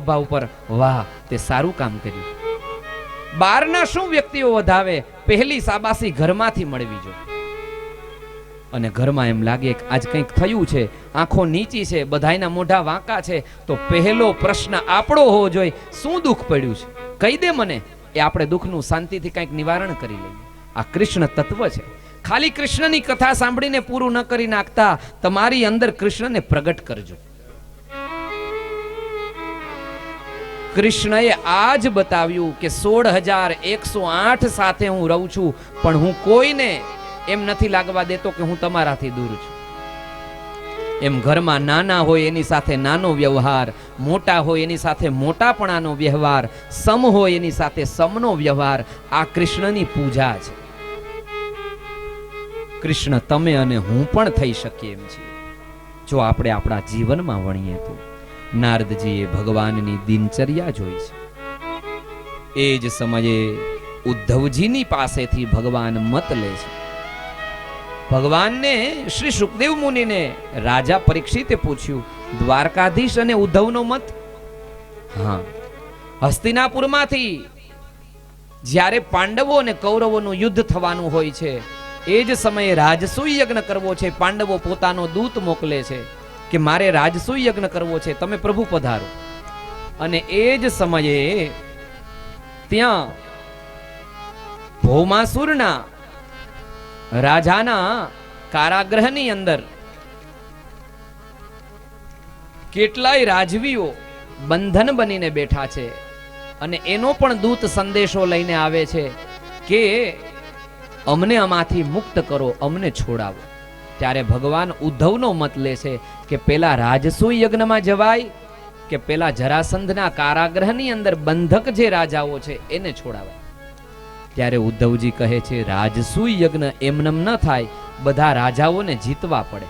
ખભા ઉપર, વાહ તે સારું કામ કર્યું. બહારના શું વ્યક્તિઓ વધાવે, પહેલી શાબાશી ઘરમાંથી મળવી જોઈએ. અને ઘરમાં એમ લાગે કે આજ કંઈક થયું છે, આંખો નીચી છે, બધાયના મોઢા વાંકા છે, તો પહેલો પ્રશ્ન આપણો હોવો જોઈએ, શું દુઃખ પડ્યું છે, કહી દે મને. એ આપણે દુઃખનું શાંતિથી કંઈક નિવારણ કરી લઈએ. આ કૃષ્ણ તત્વ છે. ખાલી કૃષ્ણની કથા સાંભળીને પૂરું ન કરી નાખતા, તમારી અંદર કૃષ્ણને પ્રગટ કરજો. કૃષ્ણએ આજ બતાવ્યું કે 16,108 સાથે હું રહું છું, પણ હું કોઈને એમ નથી લાગવા દેતો કે હું તમારાથી દૂર છું. એમ ઘરમાં નાના હોય એની સાથે નાનો વ્યવહાર, મોટા હોય એની સાથે મોટાપણાનો વ્યવહાર, સમ હોય એની સાથે સમનો વ્યવહાર, આ કૃષ્ણની પૂજા છે. કૃષ્ણ તમે અને હું પણ થઈ શકીએ એમ છીએ જો આપણે આપણા જીવનમાં વણીએ તો. નારદજીએ ભગવાનની દિનચર્યા જોઈ છે. એ જ સમયે ઉદ્ધવજીની પાસેથી ભગવાન મત લે છે. ભગવાનને શ્રી સુખદેવ મુનિને રાજા પરીક્ષિતે પૂછ્યું, દ્વારકાધીશ અને ઉદ્ધવનો મત? હા. હસ્તિનાપુરમાંથી જ્યારે પાંડવો અને કૌરવોનું યુદ્ધ થવાનું હોય છે, એ જ સમયે રાજસૂય યજ્ઞ કરવો છે. પાંડવો પોતાનો દૂત મોકલે છે કે મારે રાજસૂય યજ્ઞ કરવો છે, તમે પ્રભુ પધારો. અને એ જ સમયે ત્યાં ભૌમાસુરના રાજાના કારાગૃહની અંદર કેટલાય રાજવીઓ બંધન બનીને બેઠા છે. અને એનો પણ દૂત સંદેશો લઈને આવે છે કે અમને આમાંથી મુક્ત કરો, અમને છોડાવો. ત્યારે ભગવાન ઉદ્ધવનો મત લે છે કે પેલા રાજસૂય યજ્ઞમાં જવાય કે પેલા જરાસંધના કારાગૃહની અંદર બંધક જે રાજાઓ છે એને છોડાવાય. ત્યારે ઉદ્ધવજી કહે છે રાજસૂય યજ્ઞ એમનેમ ન થાય, બધા રાજાઓને જીતવા પડે.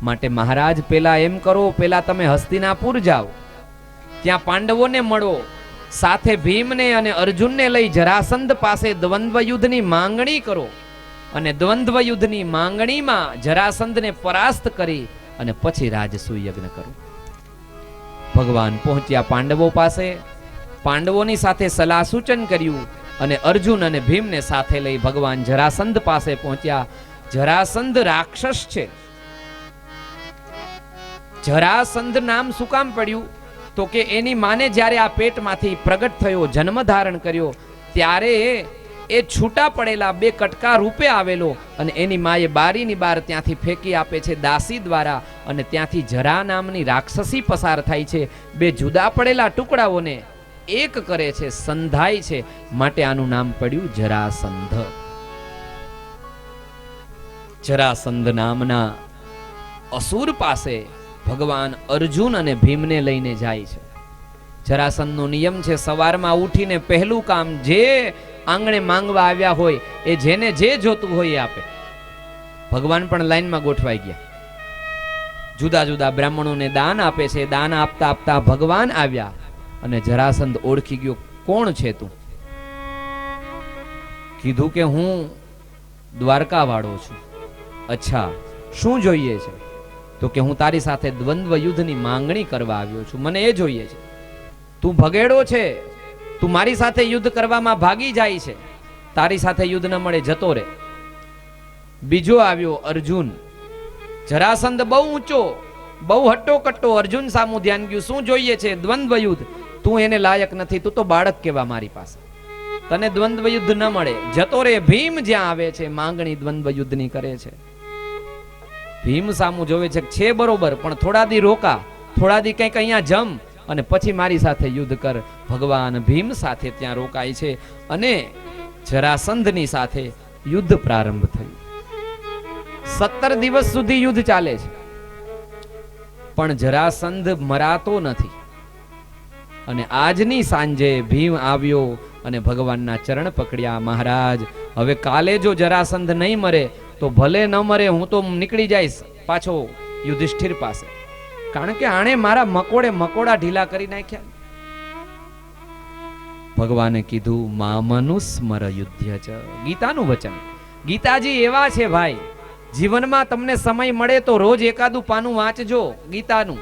માટે મહારાજ પેલા એમ કરો, પેલા તમે હસ્તિનાપુર જાઓ, ત્યાં પાંડવોને મળો, સાથે ભીમને અને અર્જુનને લઈ જરાસંધ પાસે દ્વંદ્વ યુદ્ધની માંગણી કરો, અને દ્વંદ્વ યુદ્ધની માંગણીમાં જરાસંધને પરાસ્ત કરી અને પછી રાજસૂય યજ્ઞ કરો. ભગવાન પહોંચ્યા પાંડવો પાસે, પાંડવોની સાથે સલાહ સૂચન કર્યું અને અર્જુન અને ભીમને સાથે લઈ ભગવાન જરાસંધ પાસે પહોંચ્યા. જરાસંધ રાક્ષસ છે. જરાસંધ નામ શું કામ પડ્યું? તો કે એની માને જ્યારે આ પેટમાંથી પ્રગટ થયો, જન્મ ધારણ કર્યો, ત્યારે એ છૂટા પડેલા બે કટકા રૂપે આવેલો અને એની માએ બારીની બાર ત્યાંથી ફેંકી આપે છે દાસી દ્વારા, અને ત્યાંથી જરા નામની રાક્ષસી પસાર થાય છે. બે જુદા પડેલા ટુકડાઓને એક કરે છે, સંધાય છે, માટે આનું નામ પડ્યું જરાસંધ. જરાસંધ નામના અસુર પાસે ભગવાન અર્જુન અને ભીમને લઈને જાય છે. જરાસંધનો નિયમ છે સવારમાં ઉઠીને પહેલું કામ જે આંગણે માંગવા આવ્યા હોય એ જેને જે જોતું હોય એ આપે. ભગવાન પણ લાઈનમાં ગોઠવાઈ ગયા, જુદા જુદા બ્રાહ્મણોને દાન આપે છે. દાન આપતા આપતા ભગવાન આવ્યા અને જરાસંધ ઓળખી ગયો, કોણ છે તું? કીધું કે હું દ્વારકા વાળો છું. અચ્છા, શું જોઈએ છે? તો કે હું તારી સાથે દ્વંદ્વ યુદ્ધની માંગણી કરવા આવ્યો છું, મને એ જોઈએ છે. તું ભગેડો છે, તું મારી સાથે યુદ્ધ કરવામાં ભાગી જાય છે, તારી સાથે યુદ્ધ ન મળે જતો રે. બીજો આવ્યો અર્જુન. જરાસંધ બહુ ઊંચો, બહુ હટ્ટો કટ્ટો. અર્જુન સામું ધ્યાન ગયું, શું જોઈએ છે? દ્વંદ્વ યુદ્ધ. તું એને લાયક નથી, તું તો બાળક કેવા મારી પાસે, તને દ્વંદ્વ યુદ્ધ ન મળે, જતો રે. ભીમ જ્યાં આવે છે માંગણી દ્વંદ્વ યુદ્ધની કરે છે. ભીમ સામું જોવે છે બરોબર, પણ થોડા દી રોકા, થોડા દી કંઈક અહીંયા જમ અને પછી મારી સાથે યુદ્ધ કર. ભગવાન ભીમ સાથે ત્યાં રોકાય છે અને જરાસંધની સાથે યુદ્ધ પ્રારંભ થયું. 17 દિવસ સુધી યુદ્ધ ચાલે છે, પણ જરાસંધ મરાતો નથી. અને આજની સાંજે ભીમ આવ્યો અને ભગવાનના ચરણ પકડ્યા. મહારાજ, હવે કાલે જો જરાસંધ નહીં મરે તો ભલે ન મરે, હું તો નીકળી જઈશ પાછો યુધિષ્ઠિર પાસે, કારણ કે આણે મારા મકોડા ઢીલા કરી નાખ્યા. ભગવાને કીધું મામનુસ્મર યુધ્ય ચ. ગીતાનું વચન. ગીતાજી એવા છે ભાઈ, જીવનમાં તમને સમય મળે તો રોજ એકાદું પાનું વાંચજો ગીતાનું.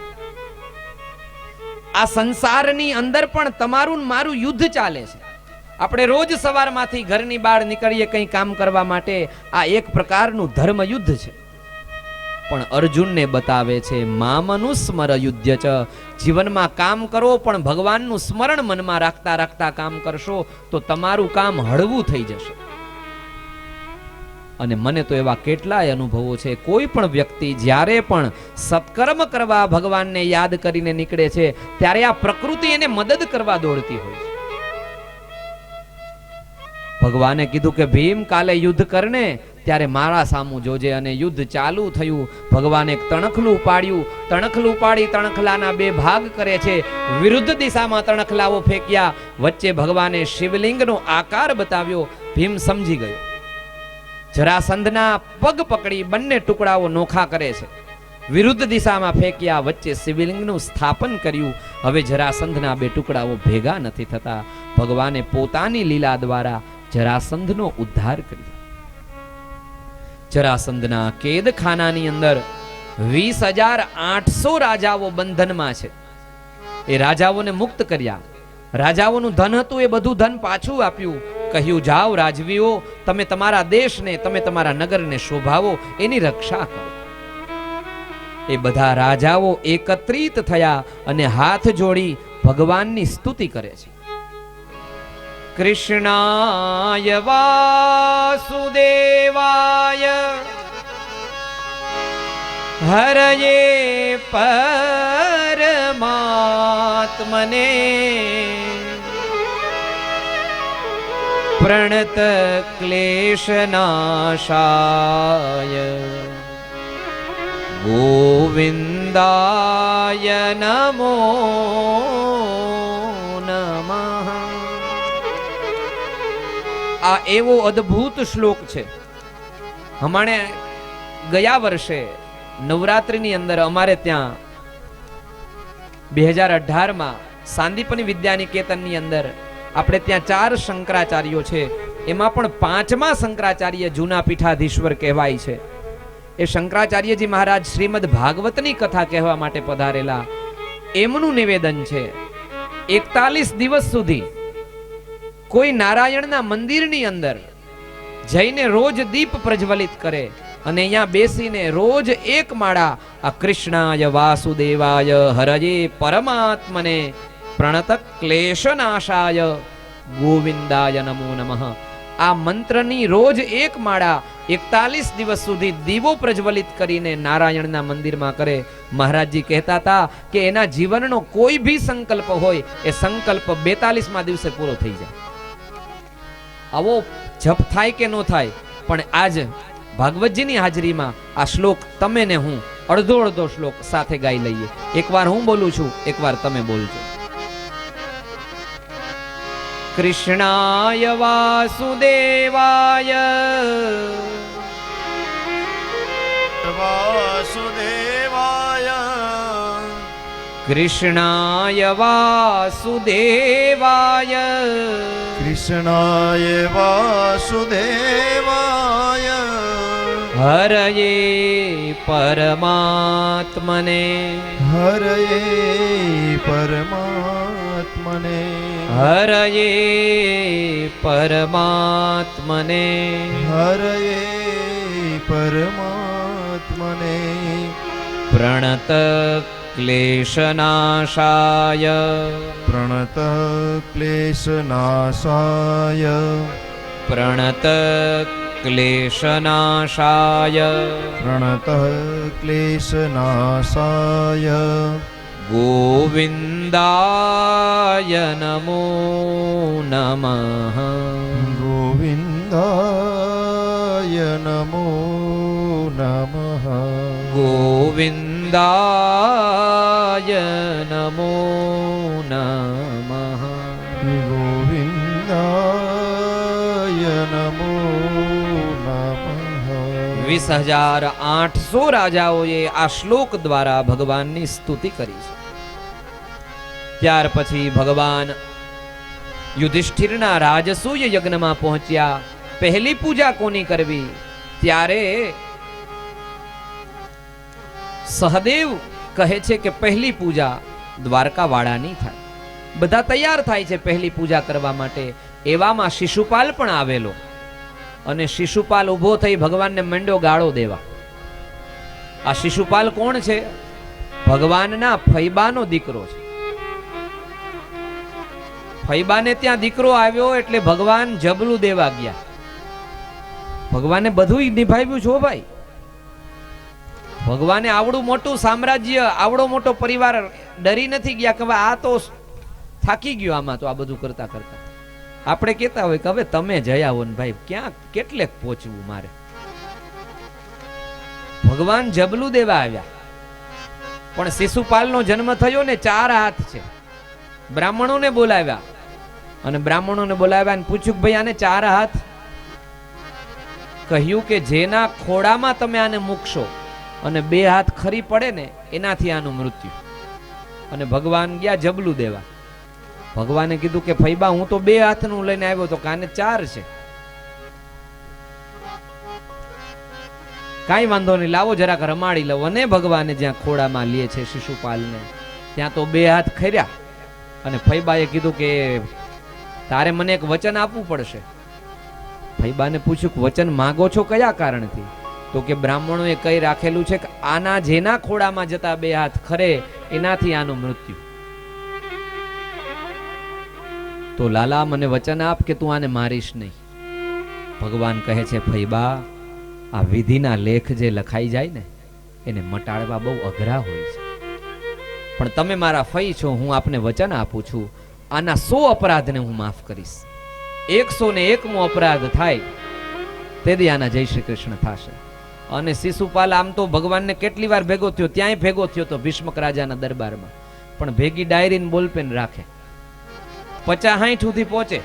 આ સંસારની અંદર પણ તમારું ને મારું યુદ્ધ ચાલે છે. આપણે રોજ સવારમાંથી ઘરની બહાર નીકળીએ કંઈ કામ કરવા માટે, આ એક પ્રકારનું ધર્મ યુદ્ધ છે. પણ અર્જુનને બતાવે છે મામનુસ્મર યુદ્ધ ચ, જીવનમાં કામ કરો પણ ભગવાનનું સ્મરણ મનમાં રાખતા રાખતા કામ કરશો તો તમારું કામ હળવું થઈ જશે. અને મને તો એવા કેટલાય અનુભવો છે. કોઈ પણ વ્યક્તિ જ્યારે પણ સત્કર્મ કરવા ભગવાનને યાદ કરીને નીકળે છે ત્યારે આ પ્રકૃતિ એને મદદ કરવા દોડતી હોય છે. ભગવાને કીધું કે ભીમ કાલે યુદ્ધ કરને, ત્યારે મારા સામું જોજે. અને યુદ્ધ ચાલુ થયું. ભગવાને એક તણખલું પાડ્યું, તણખલું પાડી તણખલાના બે ભાગ કરે છે. વિરુદ્ધ દિશામાં તણખલાઓ ફેંક્યા, વચ્ચે ભગવાને શિવલિંગનો આકાર બતાવ્યો. ભીમ સમજી ગયો. જરાસંધના પગ પકડી બંને ટુકડાઓ નોખા કરે છે. વિરુદ્ધ દિશામાં ફેંક્યા, વચ્ચે શિવલિંગનું સ્થાપન કર્યું. હવે જરાસંધના બે ટુકડાઓ ભેગા નથી થતા. ભગવાને પોતાની લીલા દ્વારા જરાસંધનો ઉદ્ધાર કર્યો. જરાસંધના કેદખાનાની અંદર 20,800 રાજાઓ બંધનમાં છે. એ રાજાઓને મુક્ત કર્યા. રાજાઓનું ધન હતું એ બધું ધન પાછું આપ્યું. કહ્યું જાઓ રાજવીઓ, તમે તમારા દેશને, તમે તમારા નગરને શોભાવો, એની રક્ષા કરો. એ બધા રાજાઓ એકત્રિત થયા અને હાથ જોડી ભગવાનની સ્તુતિ કરે છે. કૃષ્ણાય વાસુદેવાય હરયે પરમાત્મને પ્રણત ક્લેશનાશાય ગોવિંદાય નમો નમઃ. આ એવો અદ્ભુત શ્લોક છે. હમણે ગયા વર્ષે નવરાત્રિની અંદર અમારે ત્યાં 2018માં સાંદીપની વિદ્યાનિકેતનની અંદર આપણે ત્યાં 4 શંકરાચાર્યો છે. એમાં પણ 5મા શંકરાચાર્ય જૂના પીઠાધીશ્વર કહેવાય છે. એ શંકરાચાર્યજી મહારાજ શ્રીમદ ભાગવતની કથા કહેવા માટે પધારેલા. એમનું નિવેદન છે 41 દિવસ સુધી કોઈ નારાયણના મંદિરની અંદર જઈને રોજ દીપ પ્રજ્વલિત કરે અને અહીંયા બેસીને રોજ એક માળા આ કૃષ્ણાય વાસુદેવાય હરયે પરમાત્મને પ્રણત ક્લેશનાશાય ગોવિંદાય નમો નમઃ, આ મંત્રની રોજ એક માળા 41 દિવસ સુધી દીવો પ્રજ્વલિત કરીને નારાયણના મંદિરમાં કરે. મહારાજજી કહેતા હતા કે એના જીવનનો કોઈ ભી સંકલ્પ હોય એ સંકલ્પ 42મા દિવસે પૂરો થઈ જાય. આવો જપ થાય કે ન થાય, પણ આજ ભાગવતજીની હાજરીમાં આ શ્લોક તમે ને હું અડધો શ્લોક સાથે ગાઈ લઈએ. એકવાર હું બોલું છું, એકવાર તમે બોલજો. કૃષ્ણાય વાસુદેવાય વાસુદેવાય કૃષ્ણાય વાસુદેવાય કૃષ્ણાય વાસુદેવાય હરયે પરમાત્મને હરયે પરમાત્મને હરયે પરમાત્મને હરયે પરમાત્મને પ્રણત ક્લેશનાશાય પ્રણત ક્લેશનાશાય પ્રણત ક્લેશનાશાય પ્રણત ક્લેશનાશાય ગોવિંદાય નમો નમઃ ગોવિંદાય નમો નમઃ ગોવિંદાય નમો નમઃ ગોવિંદાય નમો નમઃ. 20,800 રાજાઓએ આ શ્લોક દ્વારા ભગવાનની સ્તુતિ કરી છે. ત્યાર પછી ભગવાન યુધિષ્ઠિરના રાજસૂય યજ્ઞમાં પહોંચ્યા. પહેલી પૂજા કોની કરવી? ત્યારે સહદેવ કહે છે કે પહેલી પૂજા દ્વારકાવાળાની થાય. બધા તૈયાર થાય છે પહેલી પૂજા કરવા માટે. એવામાં શિશુપાલ પણ આવેલો અને શિશુપાલ ઊભો થઈ ભગવાનને મંડ્યો ગાળો દેવા. આ શિશુપાલ કોણ છે? ભગવાનના ફૈબાનો દીકરો છે. ફૈબાને ત્યાં દીકરો આવ્યો એટલે ભગવાન જબલું દેવા ગયા. ભગવાને બધું નિભાવ્યું છો ભાઈ. ભગવાને આવડું મોટું સામ્રાજ્ય, આવડો મોટો પરિવાર, ડરી નથી ગયા કે આ તો થાકી ગયો આમાં તો આ બધું કરતા કરતા. આપણે કહેતા હોય કે હવે તમે જઈ આવો ને ભાઈ, ક્યાં કેટલેક પહોંચવું મારે. ભગવાન જબલું દેવા આવ્યા. પણ શિશુપાલનો જન્મ થયો ને 4 હાથ છે. બ્રાહ્મણોને બોલાવ્યા અને બ્રાહ્મણોને બોલાવ્યા અને પૂછ્યું કે ભાઈ આને 4 હાથ? કહ્યું કે જેના ખોડામાં તમે આને મૂકશો અને 2 હાથ ખરી પડે ને એનાથી આનું મૃત્યુ. અને ભગવાન ગયા જબલું દેવા. ભગવાને કીધું કે ફૈબા હું તો 2 હાથનું લઈને આવ્યો તો કાને 4 છે. કાંઈ વાંધો નહીં, લાવો જરાક રમાડી લઉં. અને ભગવાને જ્યાં ખોડામાં લે છે શિશુપાલને ત્યાં તો 2 હાથ ખર્યા. અને ફૈબાએ કીધું કે તારે મને એક વચન આપવું પડશે. ફૈબાને પૂછ્યું કે વચન માંગો છો કયા કારણથી? તો કે બ્રાહ્મણોએ કઈ રાખેલું છે કે આના જેના ખોડામાં જતા 2 હાથ ખરે એનાથી આનું મૃત્યુ. તો લાલા મને વચન આપ કે તું આને મારીશ નહીં. ભગવાન કહે છે ફૈબા, આ વિધિના લેખ જે લખાઈ જાય ને એને મટાડવા બહુ અઘરા હોય છે. પણ તમે મારા ફઈ છો, હું આપને વચન આપું છું, આના 100 અપરાધને હું માફ કરીશ. 101મો અપરાધ થાય તેથી આના જય શ્રી કૃષ્ણ થશે. અને શિશુપાલ આમ તો ભગવાનને કેટલી વાર ભેગો થયો, ત્યાંય ભેગો થયો તો ભીષ્મક રાજાના દરબારમાં. પણ ભેગી ડાયરીને બોલપેન રાખે. 50-60 સુધી પહોંચે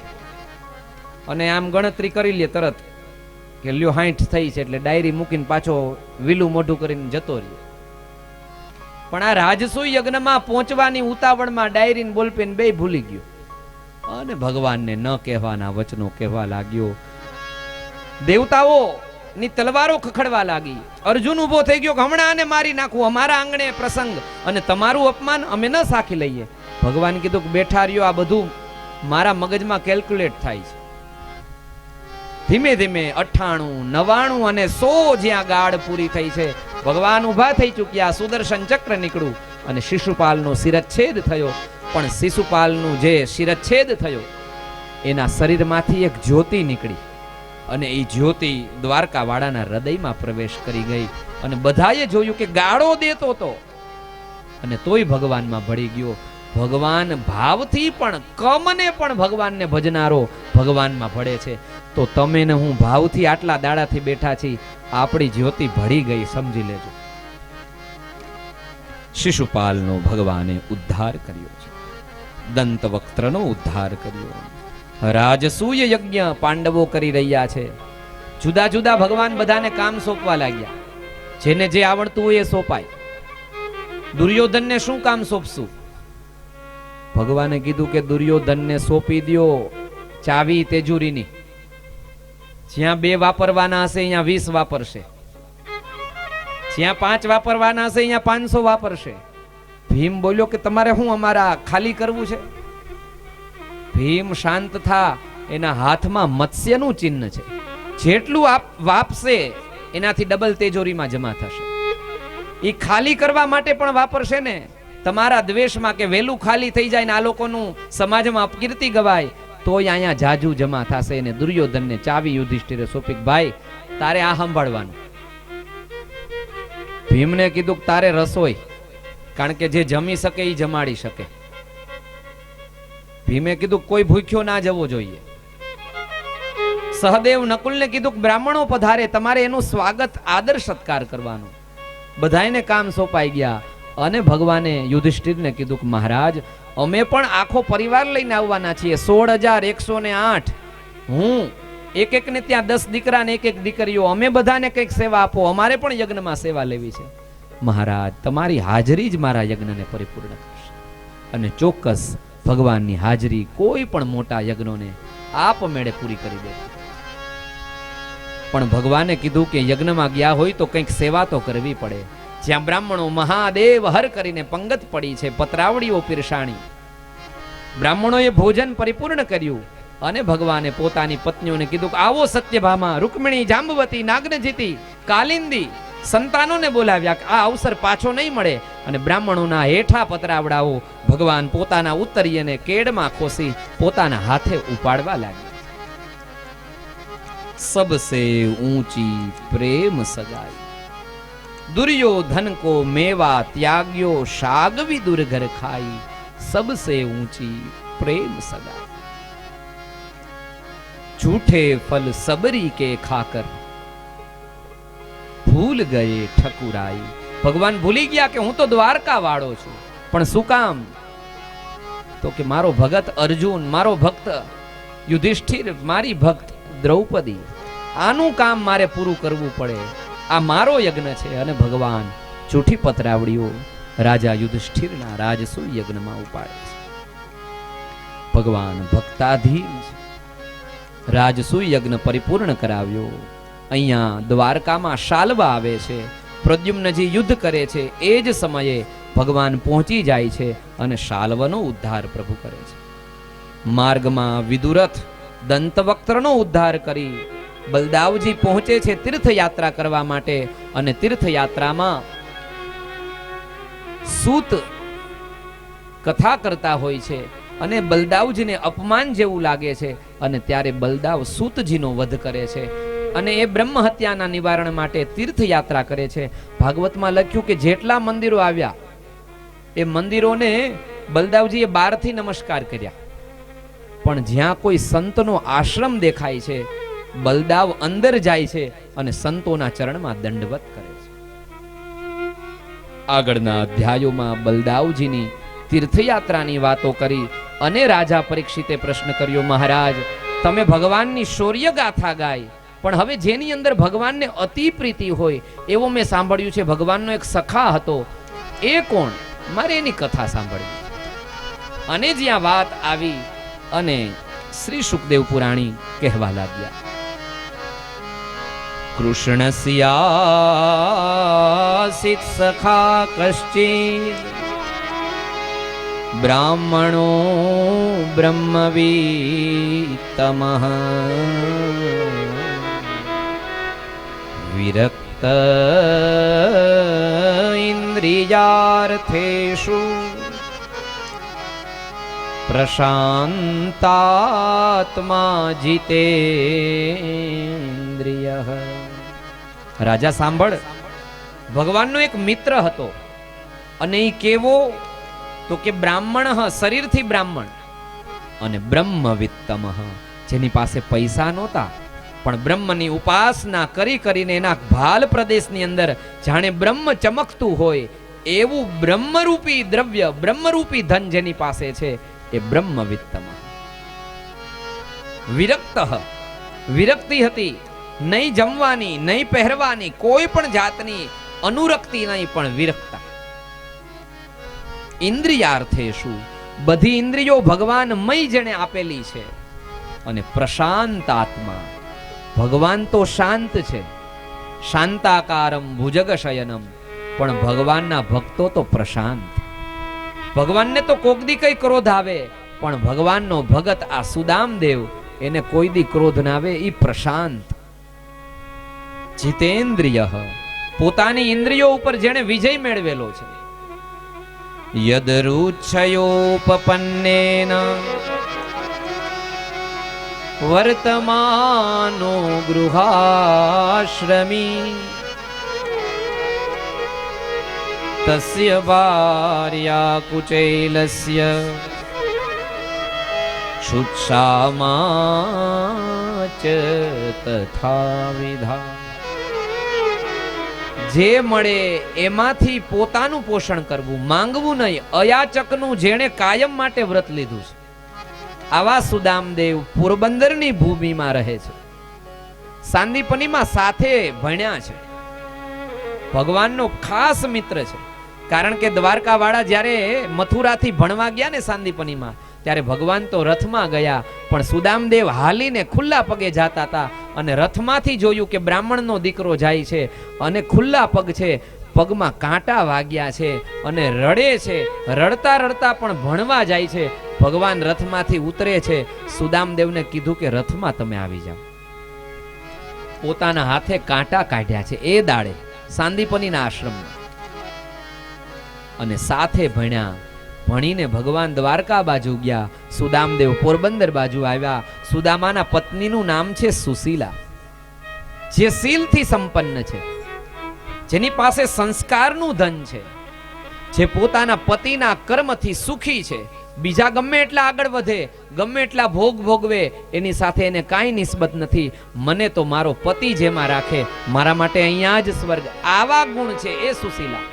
અને આમ ગણતરી કરી લે તરત કે લ્યો 60 થઈ છે એટલે ડાયરી મૂકીને પાછો વિલું મોઢું કરીને જતો રહ્યો. પણ આ રાજસૂય યજ્ઞમાં પહોંચવાની ઉતાવળમાં ડાયરીને બોલપેન બે ભૂલી ગયો અને ભગવાનને ન કહેવાના વચનો કહેવા લાગ્યો. દેવતાઓ ની તલવારો ખખડવા લાગી. અર્જુન ઉભો થઈ ગયો કે હમણાં આને મારી નાખું, અમારા આંગણે પ્રસંગ અને તમારું અપમાન અમે ન સાખી લઈએ. ભગવાન કીધું કે બેઠા રહ્યો, આ બધું મારા મગજમાં કેલ્ક્યુલેટ થાય છે. ધીમે ધીમે 98, 99 અને 100 જ્યાં ગાઢ પૂરી થઈ છે, ભગવાન ઉભા થઈ ચૂક્યા. સુદર્શન ચક્ર નીકળ્યું અને શિશુપાલનો શિરચ્છેદ થયો. પણ શિશુપાલનું જે શિરચ્છેદ થયો એના શરીરમાંથી એક જ્યોતિ નીકળી અને એ જ્યોતિ દ્વારકાવાળાના હૃદયમાં પ્રવેશ કરી ગઈ. અને બધાએ જોયું કે ગાળો દેતો હતો અને તોય ભગવાનમાં ભળી ગયો. ભગવાન ભાવથી પણ કમને પણ ભગવાનને ભજનારો ભગવાનમાં ભળે છે. તો તમે ને હું ભાવથી આટલા દાડાથી બેઠા છીએ, આપણી જ્યોતિ ભળી ગઈ, સમજી લેજો. શિશુપાલનો ભગવાને ઉદ્ધાર કર્યો છે, દંતવક્ત્રનો ઉદ્ધાર કર્યો. રાજસૂય યજ્ઞ પાંડવો કરી રહ્યા છે. જુદા જુદા ભગવાન બધાને કામ સોંપવા લાગ્યા. જેને જે આવડતું હોય એ સોંપાય. દુર્યોધનને શું કામ સોંપશું? ભગવાને કીધું કે દુર્યોધનને સોંપી દ્યો ચાવી તેજુરીની. જ્યાં 2 વાપરવાના હશે અહીંયા 20 વાપરશે, જ્યાં 5 વાપરવાના હશે અહીંયા 500 વાપરશે. ભીમ બોલ્યો કે તમારે શું અમારા ખાલી કરવું છે? ભીમ શાંત થા, એના હાથમાં મત્સ્યનું ચિહ્ન છે. જેટલું આપ વાપશે એનાથી ડબલ તેજોરીમાં જમા થશે. એ ખાલી કરવા માટે પણ વાપરશે ને, તમારા દ્વેષમાં કે વેલું ખાલી થઈ જાય ને આ લોકોનું સમાજમાં અપકીર્તિ ગવાય તોય અહીંયા જાજુ જમા થશે. અને દુર્યોધનને ચાવી યુધિષ્ઠિરે સોંપી, ભાઈ તારે આ સંભાળવાનું. ભીમને કીધું કે તારે રસોઈ, કારણ કે જે જમી શકે એ જમાડી શકે. ભીમે કીધું કોઈ ભૂખ્યો ના જવો જોઈએ. સહદેવ નકુલને કીધું કે બ્રાહ્મણો પધારે, તમારે એનું સ્વાગત આદર સત્કાર કરવાનો. બધાને કામ સોંપાઈ ગયા. અને ભગવાને યુધિષ્ઠિરને કીધું કે મહારાજ અમે પણ આખો પરિવાર લઈને આવવાના છીએ, 16,108. હું એક ને ત્યાં 10 દીકરા ને એક દીકરીઓ, અમે બધાને કંઈક સેવા આપો, અમારે પણ યજ્ઞમાં સેવા લેવી છે. મહારાજ તમારી હાજરી જ મારા યજ્ઞને પરિપૂર્ણ કરશે. અને ચોક્કસ ભગવાનની હાજરી કોઈ પણ મોટા યજ્ઞોને આપમેળે પૂરી કરી દે. પણ ભગવાને કીધું કે યજ્ઞમાં ગયા હોય તો કંઈક સેવા તો કરવી પડે. જ્યાં બ્રાહ્મણો મહાદેવ હર કરીને પંગત પડી છે, પતરાવડીઓ પીરસાણી. બ્રાહ્મણોએ ભોજન પરિપૂર્ણ કર્યું અને ભગવાને પોતાની પત્નીઓને કીધું કે આવો સત્યભામા, રૂકમિણી, જાંબવતી, નાગનજીતી, કાલિંદી સંતાનોને બોલાવ્યા કે આ અવસર પાછો નહીં મળે. અને બ્રાહ્મણોના હેઠા પતરાવડાઓ ભગવાન પોતાના ઉત્તરીયને કેડમાં ખોસી પોતાના હાથે ઉપાડવા લાગ્યા. સબસે ઊંચી પ્રેમ સગાઈ, दुर्योधन को मेवा त्याग्यो, शागवी दुर्घर खाई, सबसे ऊंची प्रेम सगा. झूठे फल सबरी के खाकर भूल गए ठकुराई. भगवान भूली गया कि હું તો દ્વારકા વાળો છું, પણ શું કામ? તો કે મારો ભગત અર્જુન, મારો ભક્ત યુધિષ્ઠિર, મારી ભક્ત દ્રૌપદી, આનું કામ મારે પૂરું કરવું પડે. આ મારો યજ્ઞ છે. અને ભગવાન જૂઠી પતરાવડીઓ રાજા યુધિષ્ઠિરના રાજસૂય યજ્ઞમાં ઉપાડે છે. ભગવાન ભક્તાધીન છે. રાજસૂય યજ્ઞ પરિપૂર્ણ કરાવ્યો. અહીંયા દ્વારકામાં શાલ્વા આવે છે. પ્રદ્યુમ્નજી યુદ્ધ કરે છે. એ જ સમયે ભગવાન પહોંચી જાય છે અને શાલ્વનો ઉદ્ધાર પ્રભુ કરે છે. માર્ગમાં વિદુરથ દંતવક્ત્રનો ઉદ્ધાર કરી બલદાવજી પહોંચે છે તીર્થયાત્રા કરવા માટે. અને તીર્થયાત્રામાં સૂત કથા કરતા હોય છે અને બલદાવજીને અપમાન જેવું લાગે છે. અને ત્યારે બલદાવ સૂતજીનો વધ કરે છે અને એ બ્રહ્મ હત્યાના નિવારણ માટે તીર્થયાત્રા કરે છે. ભાગવતમાં લખ્યું કે જેટલા મંદિરો આવ્યા એ મંદિરોને બલદાવજીએ બહારથી નમસ્કાર કર્યા, પણ જ્યાં કોઈ સંતનો આશ્રમ દેખાય છે બલદાવ અંદર જાય છે અને સંતોના ચરણમાં દંડવત કરે છે. આગળના અધ્યાયોમાં બલદાવજીની તીર્થયાત્રાની વાતો કરી અને રાજા પરીક્ષિતે પ્રશ્ન કર્યો, મહારાજ તમે ભગવાનની શૌર્ય ગાથા ગાય, પણ હવે જેની અંદર ભગવાનને અતિ પ્રીતિ હોય એવો મેં સાંભળ્યું છે ભગવાનનો એક સખા હતો, એ કોણ? મારે એની કથા સાંભળવી. અને જ્યાં વાત આવી અને શ્રી સુખદેવ પુરાણી કહેવા લાગ્યા, કૃષ્ણસ્યાસિત સખા કશ્ચિત બ્રાહ્મણો બ્રહ્મવિત્તમઃ વિરક્ત ઇન્દ્રિયાર્થેષુ પ્રશાંતાત્મા જીતેન્દ્રિયઃ. રાજા સાંભળ, ભગવાનનો એક મિત્ર હતો અને એ કેવો? તો કે બ્રાહ્મણ, શરીરથી બ્રાહ્મણ, અને બ્રહ્મવિત્તમ, જેની પાસે પૈસા નહોતા પણ બ્રહ્મની ઉપાસના કરી કરીને એના ભાલ પ્રદેશની અંદર જાણે બ્રહ્મ ચમકતું હોય એવું બ્રહ્મરૂપી દ્રવ્ય, બ્રહ્મરૂપી ધન જેની પાસે છે એ બ્રહ્મવિત્તમ. વિરક્ત, વિરક્તિ હતી, નહીં જમવાની, નહીં પહેરવાની, કોઈ પણ જાતની અનુરક્તિ નહીં, પણ વિરક્તા. ઇન્દ્રિયાર્થેષુ, બધી ઇન્દ્રિયો ભગવાનમય જેને આપેલી છે. અને પ્રશાંત આત્મા, ભગવાન તો શાંત છે, શાંતાકારમ ભુજગ શયનમ, પણ ભગવાનના ભક્તો તો પ્રશાંત. ભગવાનને તો કોક દી કઈ ક્રોધ આવે, પણ ભગવાનનો ભગત આ સુદામદેવ, એને કોઈ દી ક્રોધ ના આવે, ઈ પ્રશાંત. જીતેન્દ્રિય, પોતાની ઇન્દ્રિયો ઉપર જેણે વિજય મેળવેલો છે. યદરુચ્છયોપપન્નેન વર્તમાનો ગૃહાશ્રમી તસ્ય ભાર્યા કુચૈલસ્ય શુત્સામા ચ તથા વિધા. જે મળે એમાંથી પોતાનું પોષણ કરવું, માંગવું નહીં. અયાચકનું જેણે કાયમ માટે વ્રત લીધું છે, આવા સુદામદેવ પોરબંદરની ભૂમિમાં રહે છે, સાંદીપનીમાં સાથે ભણ્યા છે, ભગવાનનો ખાસ મિત્ર છે. કારણ કે દ્વારકા વાળા જ્યારે મથુરાથી ભણવા ગયા ને સાંદીપનીમાં, ત્યારે ભગવાન તો રથમાં ગયા, પણ સુદામદેવ હાલીને ખુલ્લા પગે જાતા હતા અને રથમાંથી જોયું કે બ્રાહ્મણનો દીકરો જાય છે અને ખુલ્લા પગ છે, પગમાં કાંટા વાગ્યા છે અને રડે છે. રડતા રડતા પણ ભણવા જાય છે. ભગવાન રથમાંથી ઉતરે છે. સુદામદેવને કીધું કે રથમાં તમે આવી જાઓ. પોતાના હાથે કાંટા કાઢ્યા છે એ દાડે સાંદીપનીના આશ્રમમાં, અને સાથે ભણ્યા. ભણીને ભગવાન દ્વારકા બાજુ ગયા. સુદામદેવ પોરબંદર બાજુ આવ્યા. સુદામાના પત્નીનું નામ છે સુશીલા, જે શીલથી સંપન્ન છે, જેની પાસે સંસ્કારનું ધન છે, જે પોતાના પતિના કર્મથી સુખી છે. બીજા ગમે એટલા આગળ વધે, ગમે એટલા ભોગ ભોગવે, એની સાથે એને કાંઈ નિસ્બત નથી. મને તો મારો પતિ જેમાં રાખે, મારા માટે અહીંયા જ સ્વર્ગ. આવા ગુણ છે એ સુશીલા.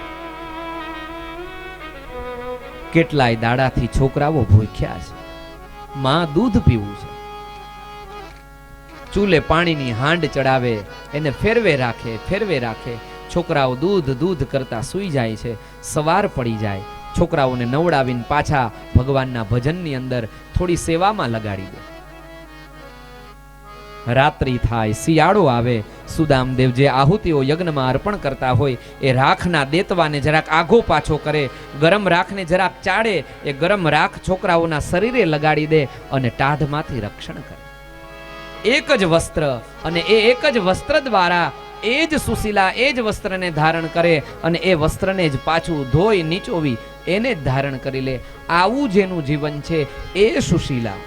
કેટલાય દાડાથી છોકરાઓ ભૂખ્યા છે, માં દૂધ પીવું છે, ચૂલે પાણીની હાંડ ચડાવે, એને ફેરવે રાખે. છોકરાઓ દૂધ કરતા સૂઈ જાય છે. સવાર પડી જાય, છોકરાઓને નવડાવીને પાછા ભગવાનના ભજનની અંદર થોડી સેવામાં લગાડી દે. રાત્રિ થાય, શિયાળો આવે. સુદામદેવ જે આહુતિઓ યજ્ઞમાં અર્પણ કરતા હોય એ રાખના દેતવાને જરાક આઘો પાછો કરે, ગરમ રાખને જરાક ચાળે, એ ગરમ રાખ છોકરાઓના શરીરે લગાડી દે અને ટાઢમાંથી રક્ષણ કરે. એક જ વસ્ત્ર, અને એ એક જ વસ્ત્ર દ્વારા એ જ સુશીલા એ જ વસ્ત્રને ધારણ કરે અને એ વસ્ત્રને જ પાછું ધોઈ નીચોવી એને જ ધારણ કરી લે. આવું જેનું જીવન છે એ સુશીલા.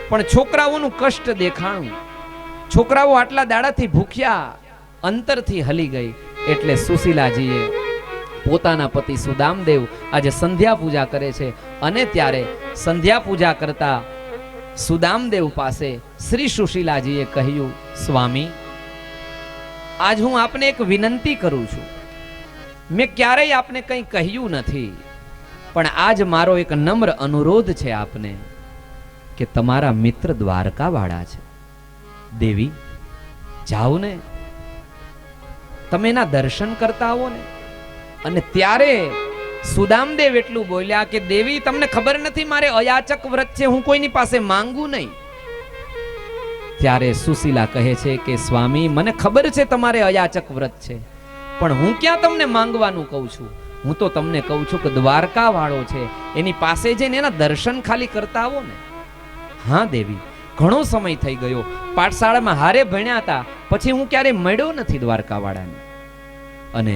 પણ છોકરાઓનું કષ્ટ દેખાણું, છોકરાઓ આટલા દાડાથી ભૂખ્યા, અંતરથી હલી ગઈ. એટલે સુશીલાજીએ પોતાના પતિ સુદામદેવ આજે સંધ્યા પૂજા કરે છે, અને ત્યારે સંધ્યા પૂજા કરતા સુદામદેવ પાસે શ્રી સુશીલાજીએ કહ્યું, સ્વામી, આજ હું આપને એક વિનંતી કરું છું. મેં ક્યારેય આપને કંઈ કહ્યું નથી, પણ આજ મારો એક નમ્ર અનુરોધ છે આપને, કે તમારા મિત્ર દ્વારકા વાળા છે, દેવી, જાઓ ને, તમે એના દર્શન કરતા આવો ને. અને ત્યારે સુદામદેવ એટલું બોલ્યા કે દેવી, તમને ખબર નથી મારે અયાચક વ્રત છે, હું કોઈની પાસે માંગુ નહીં. ત્યારે સુશીલા કહે છે કે સ્વામી, મને ખબર છે તમારે અયાચક વ્રત છે, પણ હું ક્યાં તમને માંગવાનું કહું છું. હું તો તમને કહું છું કે દ્વારકા વાળો છે, એની પાસે જઈને એના દર્શન ખાલી કરતા આવો ને. હા દેવી, ઘણો સમય થઈ ગયો, પાઠશાળામાં હારે ભણ્યા હતા, પછી હું ક્યારે મળ્યો નથી દ્વારકા વાળાને. અને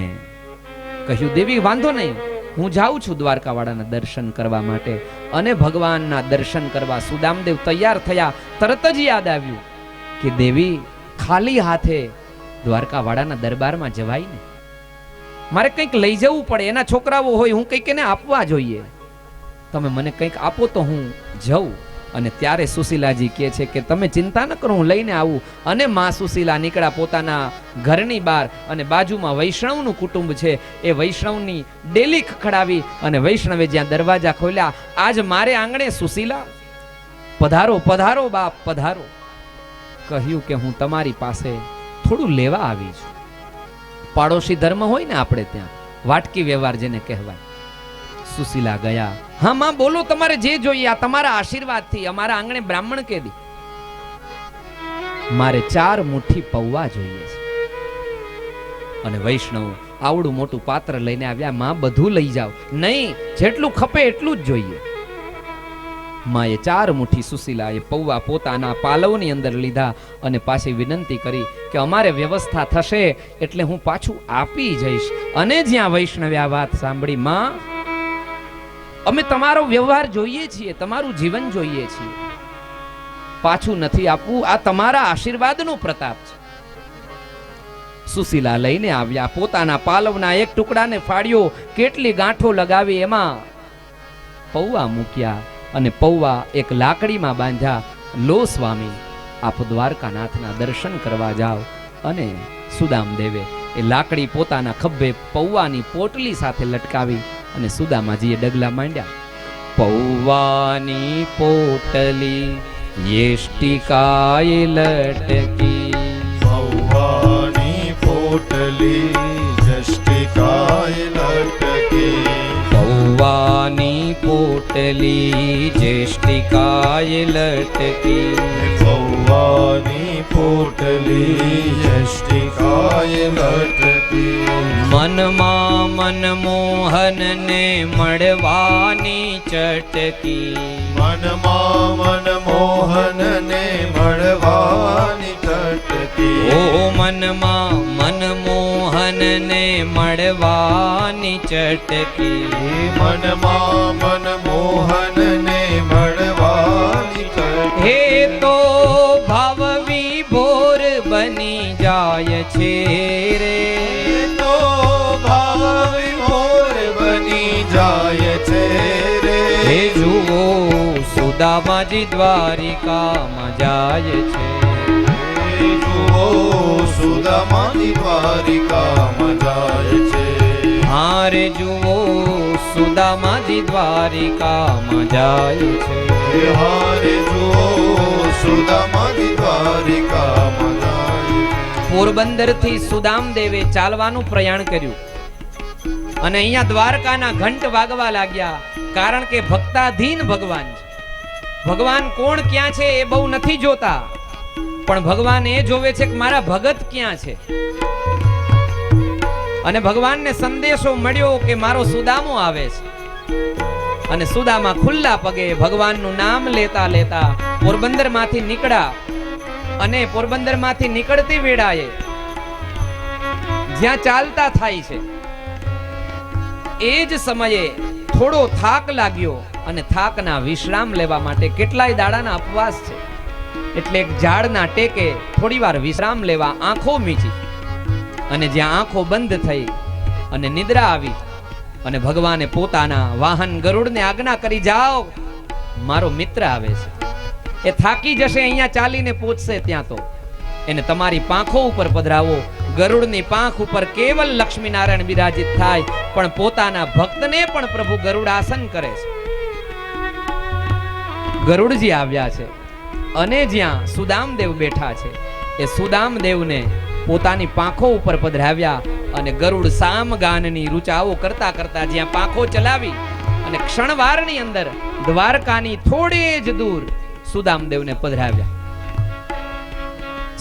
કહ્યું, દેવી વાંધો નહીં, હું જાઉં છું દ્વારકા વાળાના દર્શન કરવા માટે. અને ભગવાનના દર્શન કરવા સુદામદેવ તૈયાર થયા. તરત જ યાદ આવ્યું કે દેવી, ખાલી હાથે દ્વારકા વાળાના દરબારમાં જવાય ને, મારે કંઈક લઈ જવું પડે. એના છોકરાઓ હોય, હું કંઈક એને આપવા જોઈએ. તમે મને કંઈક આપો તો હું જઉં. અને ત્યારે સુશીલાજી કહે છે કે તમે ચિંતા ન કરો, હું લઈને આવું. અને માં સુશીલા નીકળ્યા પોતાના ઘરની બહાર, અને બાજુમાં વૈષ્ણવનું કુટુંબ છે, એ વૈષ્ણવની ડેલી ખખડાવી, અને વૈષ્ણવે જ્યાં દરવાજા ખોલ્યા, આજ મારે આંગણે સુશીલા, પધારો પધારો બાપ પધારો. કહ્યું કે હું તમારી પાસે થોડું લેવા આવી છું. પાડોશી ધર્મ હોય ને આપણે ત્યાં, વાટકી વ્યવહાર જેને કહેવાય. સુશીલા ગયા. હા માં, બોલો, તમારે જે જોઈએ, આ તમારા આશીર્વાદથી અમારા આંગણે બ્રાહ્મણ કેદી. મારે 4 મુઠ્ઠી પૌવા જોઈએ છે. અને વૈષ્ણવ આવડું મોટું પાત્ર લઈને આવ્યા. માં, બધું લઈ જાઓ. નહીં, જેટલું ખપે એટલું જ જોઈએ. માએ 4 મુઠ્ઠી સુશીલાએ પૌવા પોતાના પાલવની અંદર લીધા અને પાછી વિનંતી કરી કે અમારે વ્યવસ્થા થશે એટલે હું પાછું આપી જઈશ. અને જ્યાં વૈષ્ણવે આ વાત સાંભળી, માં, અમે તમારો વ્યવહાર જોઈએ છીએ, તમારું જીવન જોઈએ છીએ, પાછું નથી આપવું, આ તમારા આશીર્વાદનો પ્રતાપ છે. સુશીલા લઈને આવ્યા. પોતાના પાલવના એક ટુકડાને ફાડ્યો, કેટલી ગાંઠો લગાવી, એમાં પૌવા મૂક્યા અને પૌવા એક લાકડીમાં બાંધ્યા. લો સ્વામી, આપ દ્વારકાનાથના દર્શન કરવા જાઓ. અને સુદામદેવે એ લાકડી પોતાના ખભે પૌવાની પોટલી સાથે લટકાવી અને સુદામાજીએ ડગલા માંડ્યા. પૌવાની પોટલી યેષ્ટિકાએ લટકી, પૌવાની પોટલી યષ્ટિકાય લટકી, ભવાની પોટલી જેષ્ટિકાય લટકી. ભવાની પોટલી યષ્ટિકાય લટકી. મનમાં મનમોહનને મળવાની ચટકી. મનમાં મનમોહનને મળવાની ચટકી. ઓ મનમાં મનમોહનને મળવાની ચટકી. મનમાં મનમોહનને મળવાની ચટકી. હે તો ભાવ વિભોર બની જાય છે રે. તો ભાવ વિભોર બની જાય છે રે. હે જુઓ સુદામાજી દ્વારિકામાં જાય છે. હે જુઓ સુદામાની દ્વારિકામાં જાય છે. હારે જુઓ સુદામાજી દ્વારિકામાં જાય છે. હે હારે જુઓ સુદામાની દ્વારિકામાં જાય છે. પોરબંદર થી સુદામદેવે ચાલવાનું પ્રયાણ કર્યું અને અહીંયા દ્વારકાના ઘંટ વાગવા લાગ્યા. કારણ કે ભક્તાધીન ભગવાન છે. ભગવાન કોણ ક્યાં છે એ બહુ નથી જોતા, પણ ભગવાન એ જોવે છે કે મારા ભગત ક્યાં છે. અને ભગવાનને સંદેશો મળ્યો કે મારો સુદામો આવે છે. અને સુદામા ખુલ્લા પગે ભગવાનનું નામ લેતા લેતા પોરબંદર માંથી નીકળ્યા. અને પોરબંદર માંથી નીકળતી વેળાએ જ્યાં ચાલતા થાય છે એ જ સમયે થોડો થાક લાગ્યો અને થાકના વિશ્રામ લેવા માટે કેટલાય દાડાના ઉપવાસ છે એટલે એક ઝાડના ટેકે થોડીવાર વિશ્રામ લેવા આંખો મીચી. અને જ્યાં આંખો બંધ થઈ અને નિદ્રા આવી અને ભગવાને પોતાના વાહન ગરુડને આજ્ઞા કરી, જાઓ મારો મિત્ર આવે છે. એ થાકી જશે, અહીંયા ચાલીને પહોંચશે ત્યાં તો એને તમારી પાંખો ઉપર પધરાવો. ગરુડની પાંખ ઉપર કેવલ લક્ષ્મીનારાયણ બિરાજિત થાય, પણ પોતાના ભક્તને પણ પ્રભુ ગરુડાસન કરે છે. ગરુડજી આવ્યા છે અને જ્યાં સુદામદેવ બેઠા છે એ સુદામદેવને પોતાની પાંખો ઉપર પધરાવ્યા અને ગરુડ સામગાનની રૂચાઓ કરતા કરતા જ્યાં પાંખો ચલાવી અને ક્ષણવારની અંદર દ્વારકાની થોડે જ દૂર સુદામદેવને પધરાવ્યા.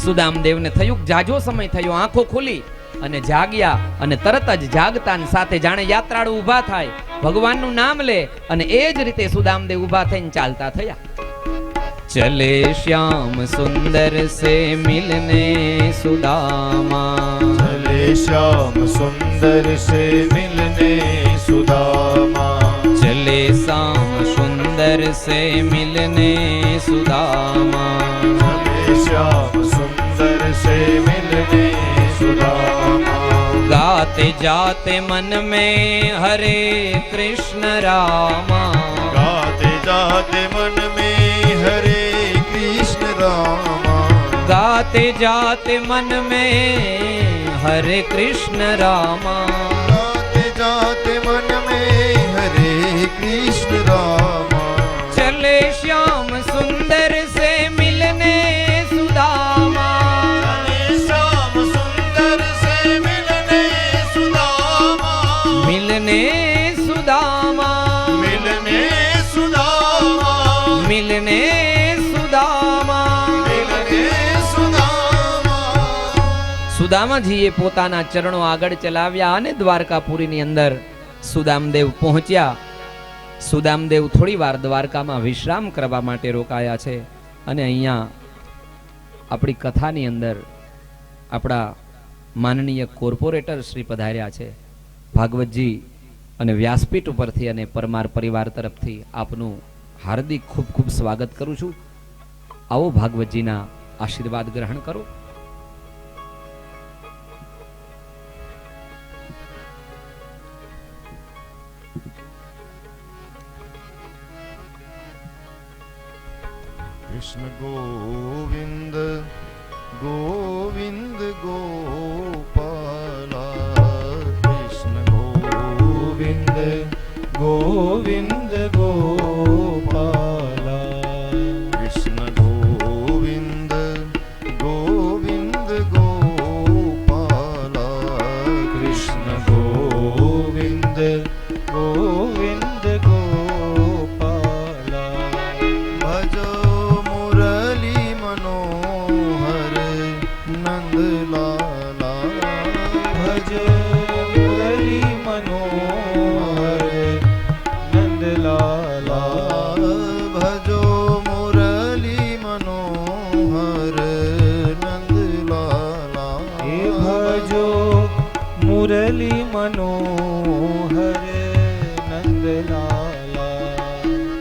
સુદામદેવને થયું જાજો સમય થયો, આંખો ખુલી અને જાગ્યા અને તરત જ જાગતાની સાથે જાણે યાત્રાળુ ઊભા થાય, ભગવાનનું નામ લે અને એ જ રીતે સુદામદેવ ઊભા થઈને ચાલતા થયા. चले श्याम सुंदर से मिलने सुदामा. चले श्याम सुंदर से मिलने सुदामा. चले श्याम सुंदर से मिलने सुदामा. चले श्याम सुंदर से मिलने सुदामा. गाते जाते मन में हरे कृष्ण रामा. गाते जाते मन में हरे कृष्ण रामा. गाते जाते मन में हरे कृष्ण रामा. गाते जाते मन में हरे कृष्ण रामा. चले श्याम सुंदर से मिलने सुदामा. चले श्याम सुंदर से मिलने सुदामा. मिलने सुदामा. मिलने सुदामा. मिलने સુદામા. સુદામાજીએ પોતાના ચરણો આગળ ચલાવ્યા અને દ્વારકાપુરીની અંદર સુદામદેવ પહોંચ્યા. સુદામદેવ થોડી વાર દ્વારકામાં વિશ્રામ કરવા માટે રોકાયા છે. અને અહીંયા આપણી કથાની અંદર આપણા માનનીય કોર્પોરેટર શ્રી પધાર્યા છે. ભાગવતજી અને વ્યાસપીઠ ઉપરથી અને પરમાર પરિવાર તરફથી આપનું હાર્દિક ખૂબ ખૂબ સ્વાગત કરું છું. આવો ભાગવતજીના આશીર્વાદ ગ્રહણ કરો. कृष्ण गोविंद गोविंद गोपाला. कृष्ण गोविंद गोविंद गोपाला. कृष्ण गोविंद गोविंद गोपाला. कृष्ण गोविंद गोविंद મનોહર નંદલાલા.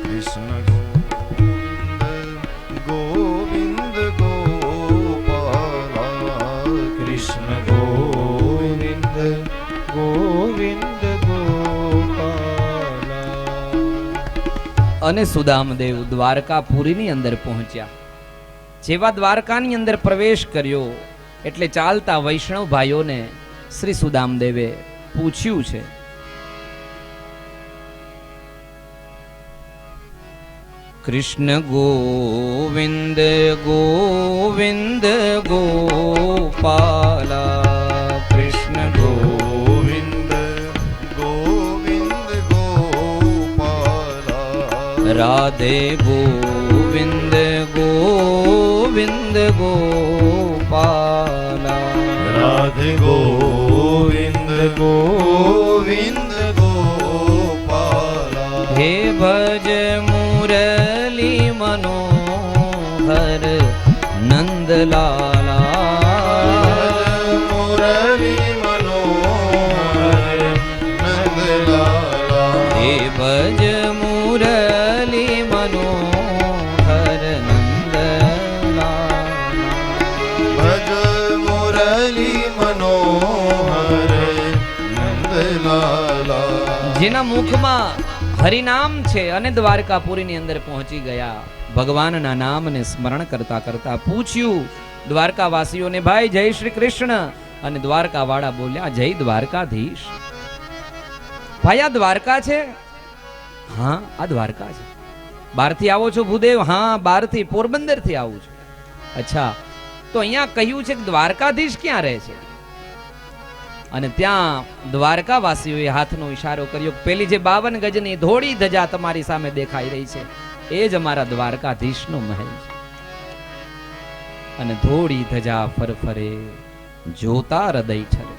કૃષ્ણ ગોવિંદ ગોપાલા. કૃષ્ણ ગોવિંદ ગોવિંદ ગોપાલા. અને સુદામદેવ દ્વારકાપુરીની અંદર પહોંચ્યા. જેવા દ્વારકાની અંદર પ્રવેશ કર્યો એટલે ચાલતા વૈષ્ણવ ભાઈઓને શ્રી સુદામદેવે પૂછ્યું છે, કૃષ્ણ ગોવિંદ ગોવિંદ ગોપાલા. કૃષ્ણ ગોવિંદ ગોવિંદ ગોપાલા. રાધે ગોવિંદ ગોવિંદ ગોપાલા. રાધે ગોવિંદ ગોવિંદ ગોપાલા. હે ભજ મુરલી મનોહર નંદલાલા. મુરલી મનોહર નંદલાલા. હે ભજ મુરલી મનોહર નંદલાલા. ભજ મુરલી મનોહર નંદલાલા. જેના મુખમાં હરિનામ છે અને દ્વારકાપુરીની અંદર પહોંચી ગયા. ભગવાનના નામને સ્મરણ કરતા કરતા પૂછ્યું દ્વારકાવાસીઓને, ભાઈ જય શ્રી કૃષ્ણ. અને દ્વારકાવાળા બોલ્યા, જય દ્વારકાધીશ. ભાઈ આ દ્વારકા છે? હા આ દ્વારકા છે. બહારથી આવો છો ભૂદેવ? હા બહારથી પોરબંદરથી આવું છું. અચ્છા, તો અહીંયા કહ્યું છે કે દ્વારકાધીશ ક્યાં રહે છે? અને ત્યાં દ્વારકાવાસીઓએ હાથનો ઈશારો કર્યો. પેલી જે 52 ગજની ધોળી ધજા તમારી સામે દેખાઈ રહી છે એ જ અમારા દ્વારકાધીશનો મહેલ છે. અને ધોળી ધજા ફરફરે જોતા હૃદય છરે.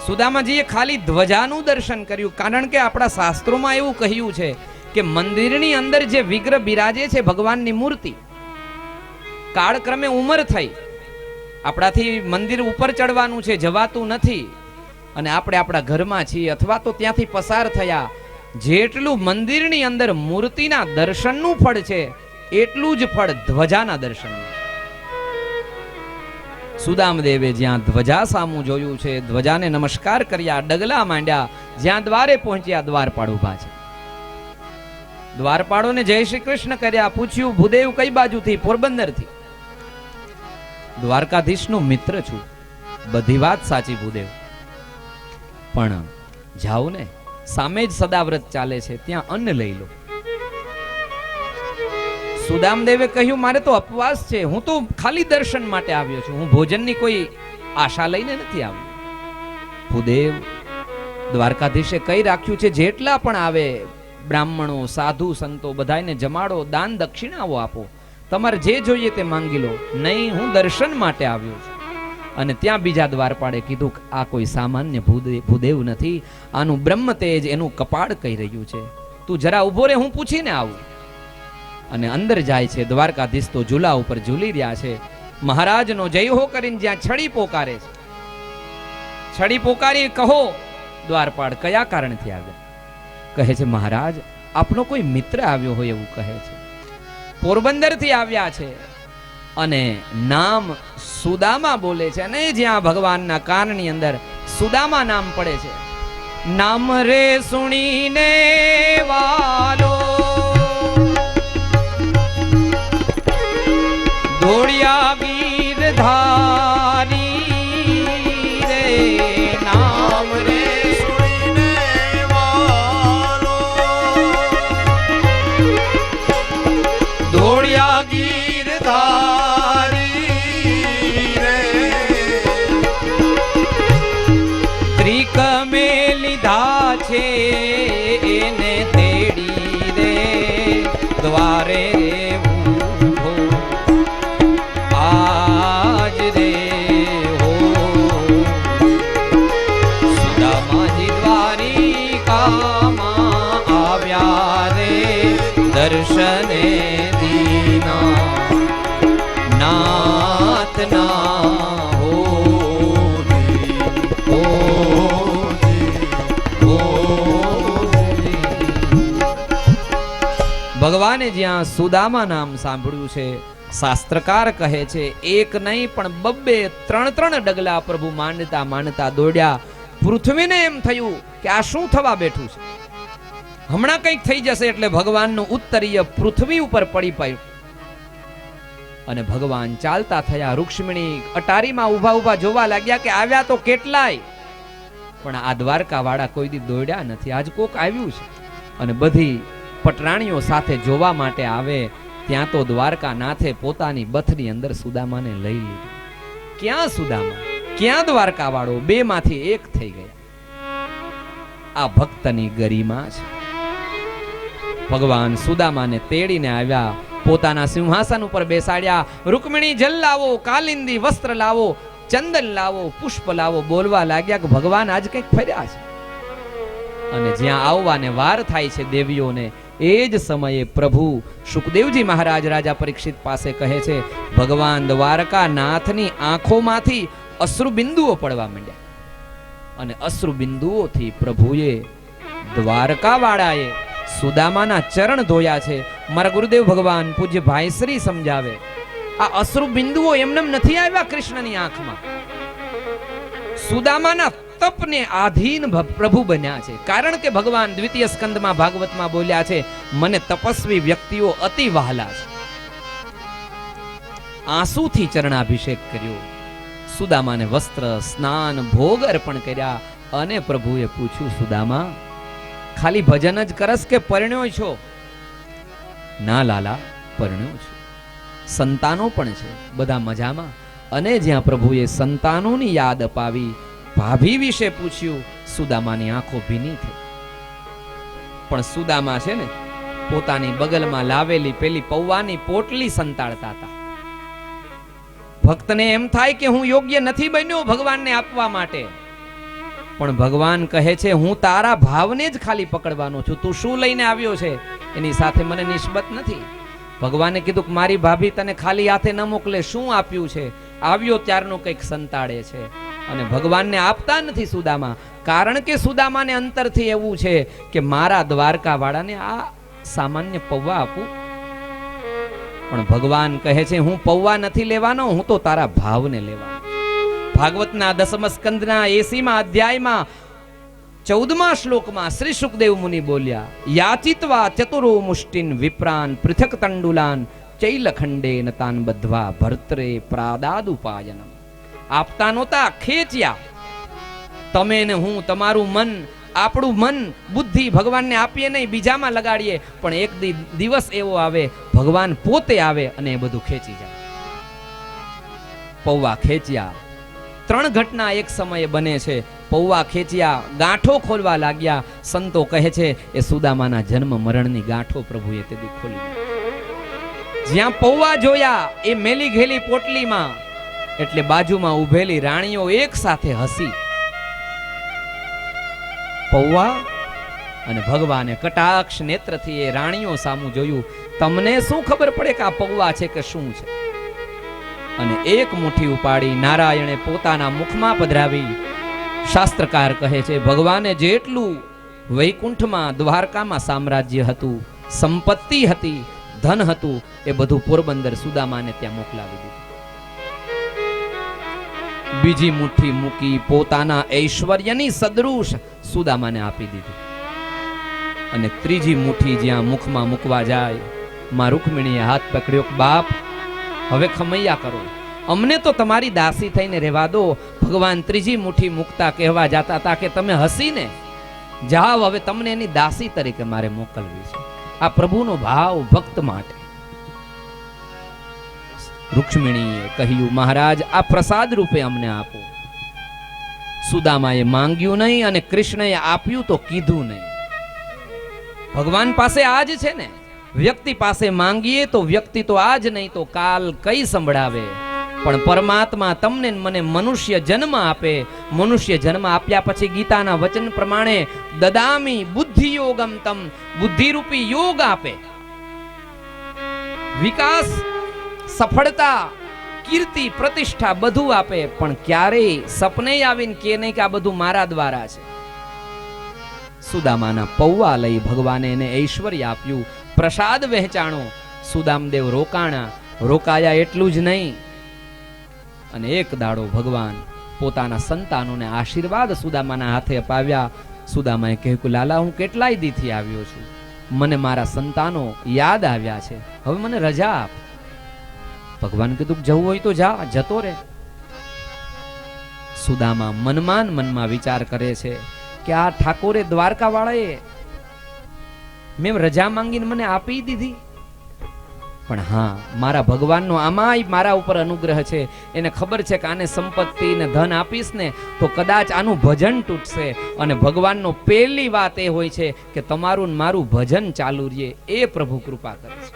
સુદામાજીએ ખાલી ધ્વજાનું દર્શન કર્યું, કારણ કે આપણા શાસ્ત્રોમાં એવું કહ્યું છે કે મંદિરની અંદર જે વિગ્રહ બિરાજે છે ભગવાનની મૂર્તિ, કાળક્રમે ઉંમર થઈ, આપણાથી મંદિર ઉપર ચડવાનું છે, જવાતું નથી, અને આપણે આપણા ઘરમાં છીએ અથવા તો ત્યાંથી પસાર થયા, જેટલું મંદિરની અંદર મૂર્તિના દર્શનનું ફળ છે એટલું જ ફળ ધ્વજાના દર્શનનું. સુદામદેવે જ્યાં ધ્વજા સામું જોયું છે, ધ્વજાને નમસ્કાર કર્યા, ડગલા માંડ્યા. જ્યાં દ્વારે પહોંચ્યા દ્વારપાળ ઊભા છે. દ્વારપાળોને જય શ્રી કૃષ્ણ કર્યા. પૂછ્યું, ભૂદેવ કઈ બાજુથી? પોરબંદરથી. દ્વારકાધીશનો મિત્ર છું. બધી વાત સાચી ભૂદેવ, પણ જાઓ ને, સામે જ સદાવ્રત ચાલે છે, ત્યાં અન્ન લઈ લો. સુદામદેવે કહ્યું, મારે તો ઉપવાસ છે, હું તો ખાલી દર્શન માટે આવ્યો છું, હું ભોજનની કોઈ આશા લઈને નથી આવ્યો. ભૂદેવ, દ્વારકાધીશે કઈ રાખ્યું છે, જેટલા પણ આવે બ્રાહ્મણો સાધુ સંતો બધાને જમાડો, દાન દક્ષિણાઓ આપો, તમારે જે જોઈએ તે માંગી લો. નહીં, હું દર્શન માટે આવ્યો છું. અને ત્યાં બીજા દ્વારપાળે કીધું, આ કોઈ સામાન્ય ભૂદેવ નથી, આનું બ્રહ્મ તેજ એનું કપાળ કહી રહ્યું છે, તું જરા ઉભો રે, હું પૂછીને આવું. અને અંદર જાય છે. દ્વારકાધીશ તો ઝૂલા ઉપર ઝૂલી રહ્યા છે. મહારાજનો જય હો કરીને જ્યાં છડી પોકારે છે, છડી પોકારી કહો દ્વારપાળ કયા કારણથી આવ્યા? કહે છે, મહારાજ આપનો કોઈ મિત્ર આવ્યો હોય એવું કહે છે, પોરબંદરથી આવ્યા છે અને નામ સુદામા બોલે છે. અને જ્યાં ભગવાનના કાનની અંદર સુદામા નામ પડે છે, નામ રે સુણીને વાલો દોડિયા ગીરધારી રે. નામ રે દોડિયા ગીરધારી રે. ત્રિકમે લીધા છે એને તેડી રે, દ્વારે ઊભો આજ રે હો. સુદામાજી દ્વારિકામાં આવ્યા રે, દર્શને દીના નાથના હો. ભગવાને જ્યાં સુદામા નામ સાંભળ્યું છે, શાસ્ત્રકાર કહે છે એક નહીં પણ બબ્બે 3 ડગલા પ્રભુ માંડતા માંડતા દોડ્યા. પૃથ્વીને એમ થયું કે આ શું થવા બેઠું છે, હમણાં કંઈક થઈ જશે. એટલે ભગવાનનું ઉત્તરીય પૃથ્વી ઉપર પડી પડ્યું અને ભગવાન ચાલતા થયા. રૂક્ષ્મણી અટારીમાં ઊભા ઊભા જોવા લાગ્યા કે આવ્યા તો કેટલાય, પણ આ દ્વારકા વાળા કોઈ દી દોડ્યા નથી. આજ કોક આવ્યું છે. અને બધી પટરાણીઓ સાથે જોવા માટે આવે ત્યાં તો દ્વારકા નાથે પોતાની બથની અંદર સુદામાને લઈ લીધું. ક્યાં સુદામા, ક્યાં દ્વારકા વાળો, બે માંથી એક થઈ ગયા. આ ભક્તની ગરિમા છે. ભગવાન સુદામાને તેડીને આવ્યા, પોતાના સિંહાસન ઉપર બેસાડ્યા. રૂકમિણી જલ લાવો, કાલિંદી વસ્ત્ર લાવો, ચંદન લાવો, પુષ્પ લાવો. બોલવા લાગ્યા કે ભગવાન આજ કંઈક ફર્યા છે. અને જ્યાં આવવાને વાર થાય છે દેવીઓને, એ જ સમયે પ્રભુ સુખદેવજી મહારાજ રાજા પરીક્ષિત પાસે કહે છે ભગવાન દ્વારકા નાથની આંખોમાંથી અશ્રુબિંદુઓ પડવા માંડ્યા. અને અશ્રુબિંદુઓથી પ્રભુએ દ્વારકા વાળાએ સુદામાના ચરણ ધોયા છે. મારા ગુરુદેવ ભગવાન પૂજ્ય ભાઈશ્રી સમજાવે, આ અશ્રુબિંદુઓ એમનેમ નથી આવ્યા કૃષ્ણની આંખમાં. સુદામાના તપને આધીન પ્રભુ બન્યા છે. કારણ કે ભગવાન દ્વિતીય સ્કંદમાં ભાગવતમાં બોલ્યા છે મને તપસ્વી વ્યક્તિઓ અતિ વહાલા છે. આંસુથી ચરણાભિષેક કર્યો, સુદામાને વસ્ત્ર સ્નાન ભોગ અર્પણ કર્યા. અને પ્રભુએ પૂછ્યું સુદામા ખાલી ભજન જ કરસ કે પરણ્યો છો? ના લાલા, પરણ્યો છું, સંતાનો પણ છે, બધા મજામાં. અને જ્યાં પ્રભુએ સંતાનોની યાદ અપાવી, ભાભી વિશે પૂછ્યું, સુદામાની આંખો ભીની થઈ. પણ સુદામા છે ને પોતાની બગલમાં લાવેલી પેલી પૌવાની પોટલી સંતાડતા હતા. ભક્તને એમ થાય કે હું યોગ્ય નથી બન્યો ભગવાનને આપવા માટે, પણ ભગવાન કહે છે હું તારા ભાવને જ ખાલી પકડવાનો છું. તું શું લઈને આવ્યો છે એની સાથે મને નિસ્બત નથી. ભગવાને કીધું કે મારી ભાભી તને ખાલી હાથે ન મોકલે, શું આપ્યું છે? આવ્યો ત્યારનું કંઈક સંતાડે છે. અને ભગવાનને આપતા નથી સુદામા, કારણ કે સુદામાને અંતરથી એવું છે કે મારા દ્વારકા વાળાને આ સામાન્ય પૌવા આપું. પણ ભગવાન કહે છે હું પૌવા નથી લેવાનો, હું તો તારા ભાવને લેવાનો. ભાગવતના 10મ સ્કંદના 80મા અધ્યાયમાં 14મા શ્લોકમાં શ્રી સુખદેવ મુનિ બોલ્યા યાચિત્વા ચતુરો મુષ્ટિન વિપ્રાન પૃથક તંડુલાન ચૈલખંડેન તાન બધ્વા ભર્તરે પ્રાદાદુપાયનમ. આપતા નહોતા, ખેંચ્યા. તમે ને હું, તમારું મન, આપણું મન બુદ્ધિ ભગવાનને આપીએ નહીં, બીજામાં લગાડીએ, પણ એક દિવસ એવો આવે ભગવાન પોતે આવે અને એ બધું ખેંચી જાય. પૌવા ખેંચ્યા. 3 ઘટના એક સમયે બને છે. પૌવા ખેંચ્યા, ગાંઠો ખોલવા લાગ્યા. સંતો કહે છે એ સુદામાના જન્મ મરણની ગાંઠો પ્રભુએ તે દી ખોલી. જ્યાં પૌવા જોયા એ મેલી ઘેલી પોટલીમાં, એટલે બાજુમાં ઉભેલી રાણીઓ એક સાથે હસી. પૌવા અને ભગવાને કટાક્ષ નેત્રથી એ રાણીઓ સામું જોયું. તમને શું ખબર પડે કે આ પૌવા છે કે શું છે? અને એક મુઠ્ઠી ઉપાડી નારાયણે પોતાના મુખમાં પધરાવી. શાસ્ત્રકાર કહે છે ભગવાને જેટલું વૈકુંઠમાં દ્વારકામાં સામ્રાજ્ય હતું, સંપત્તિ હતી, ધન હતું, એ બધું પોરબંદર સુદામાને ત્યાં મોકલાવી દીધું. બીજી મુઠ્ઠી મૂકી પોતાના ઐશ્વર્યની સદૃશ સુદામાને આપી દીધી. અને ત્રીજી મુઠ્ઠી જ્યાં મુખમાં મૂકવા જાય, માં રૂકમિણીએ હાથ પકડ્યો, બાપ હવે ખમૈયા કરો, અમને તો તમારી દાસી થઈને રહેવા દો. ભગવાન ત્રીજી મુઠ્ઠી મૂકતા કહેવા જાતા હતા કે તમે હસીને જાઓ, હવે તમને એની દાસી તરીકે મારે મોકલવી છે. આ પ્રભુનો ભાવ ભક્ત માટે. રૂક્ષ્મણીએ કહ્યું મહારાજ આ પ્રસાદ રૂપે અમને આપો. સુદામાએ માંગ્યું નહીં અને કૃષ્ણએ આપ્યું તો કીધું નહીં. ભગવાન પાસે આજ છે ને, વ્યક્તિ પાસે માંગીએ તો વ્યક્તિ તો આજ નહીં તો કાલ કઈ સંભળાવે, પણ પરમાત્મા તમને મને મનુષ્ય જન્મ આપે. મનુષ્ય જન્મ આપ્યા પછી ગીતાના વચન પ્રમાણે દદામી બુદ્ધિ યોગમ તમ, બુદ્ધિરૂપી યોગ આપે. વિકાસ, સફળતા, કીર્તિ, પ્રતિષ્ઠા બધું આપે, પણ ક્યારેય સપને આવીને કે નહીં કે આ બધું મારા દ્વારા છે. સુદામાના પૌવા લઈ ભગવાને એને ઐશ્વર્ય આપ્યું. પ્રસાદ વહેંચાણો. સુદામદેવ રોકાયા એટલું જ નહીં, અને એક દાડો ભગવાન પોતાના સંતાનોને આશીર્વાદ સુદામાના હાથે અપાવ્યા. સુદામાએ કહ્યું કે લાલા, હું કેટલાય દીથી આવ્યો છું, મને મારા સંતાનો યાદ આવ્યા છે, હવે મને રજા આપ. ભગવાન કીધું જવું હોય તો જા, જતો રે. સુદામા મનમાં વિચાર કરે છે કે આ ઠાકોરે દ્વારકા વાળાએ મેં રજા માંગીને મને આપી દીધી, પણ હા, મારા ભગવાનનો આમાંય મારા ઉપર અનુગ્રહ છે. એને ખબર છે કે આને સંપત્તિ ને ધન આપીશ ને તો કદાચ આનું ભજન તૂટશે, અને ભગવાનનો પહેલી વાત એ હોય છે કે તમારું ને મારું ભજન ચાલુ રહે. એ પ્રભુ કૃપા કરે છે.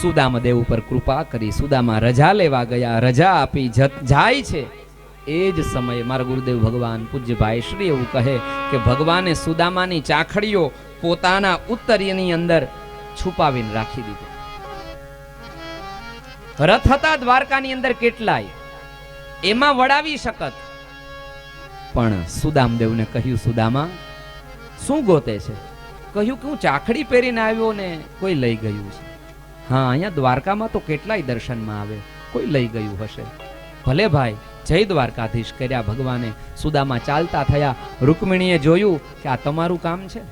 સુદામદેવ ઉપર કૃપા કરી. સુદામા રજા લેવા ગયા, રજા આપી જાય છે. એ જ સમયે મારા ગુરુદેવ ભગવાન પૂજ્યભાઈ શ્રી એવું કહે કે ભગવાને સુદામાની ચાખડીઓ પોતાના ઉત્તરીયની અંદર છુપાવીને રાખી દીધું. રથ હતા દ્વારકાની અંદર કેટલાય, એમાં વડાવી શકત, પણ સુદામદેવને કહ્યું, સુદામા શું ગોતે છે? કહ્યું કે હું ચાખડી પહેરીને આવ્યો ને કોઈ લઈ ગયું છે. હા, અહીંયા દ્વારકામાં તો કેટલાય દર્શનમાં આવે, કોઈ લઈ ગયું હશે. ભલે ભાઈ, જય દ્વારકાધીશ કર્યા ભગવાને. સુદામા ચાલતા થયા. રૂકમિણીએ જોયું કે આ તમારું કામ છે.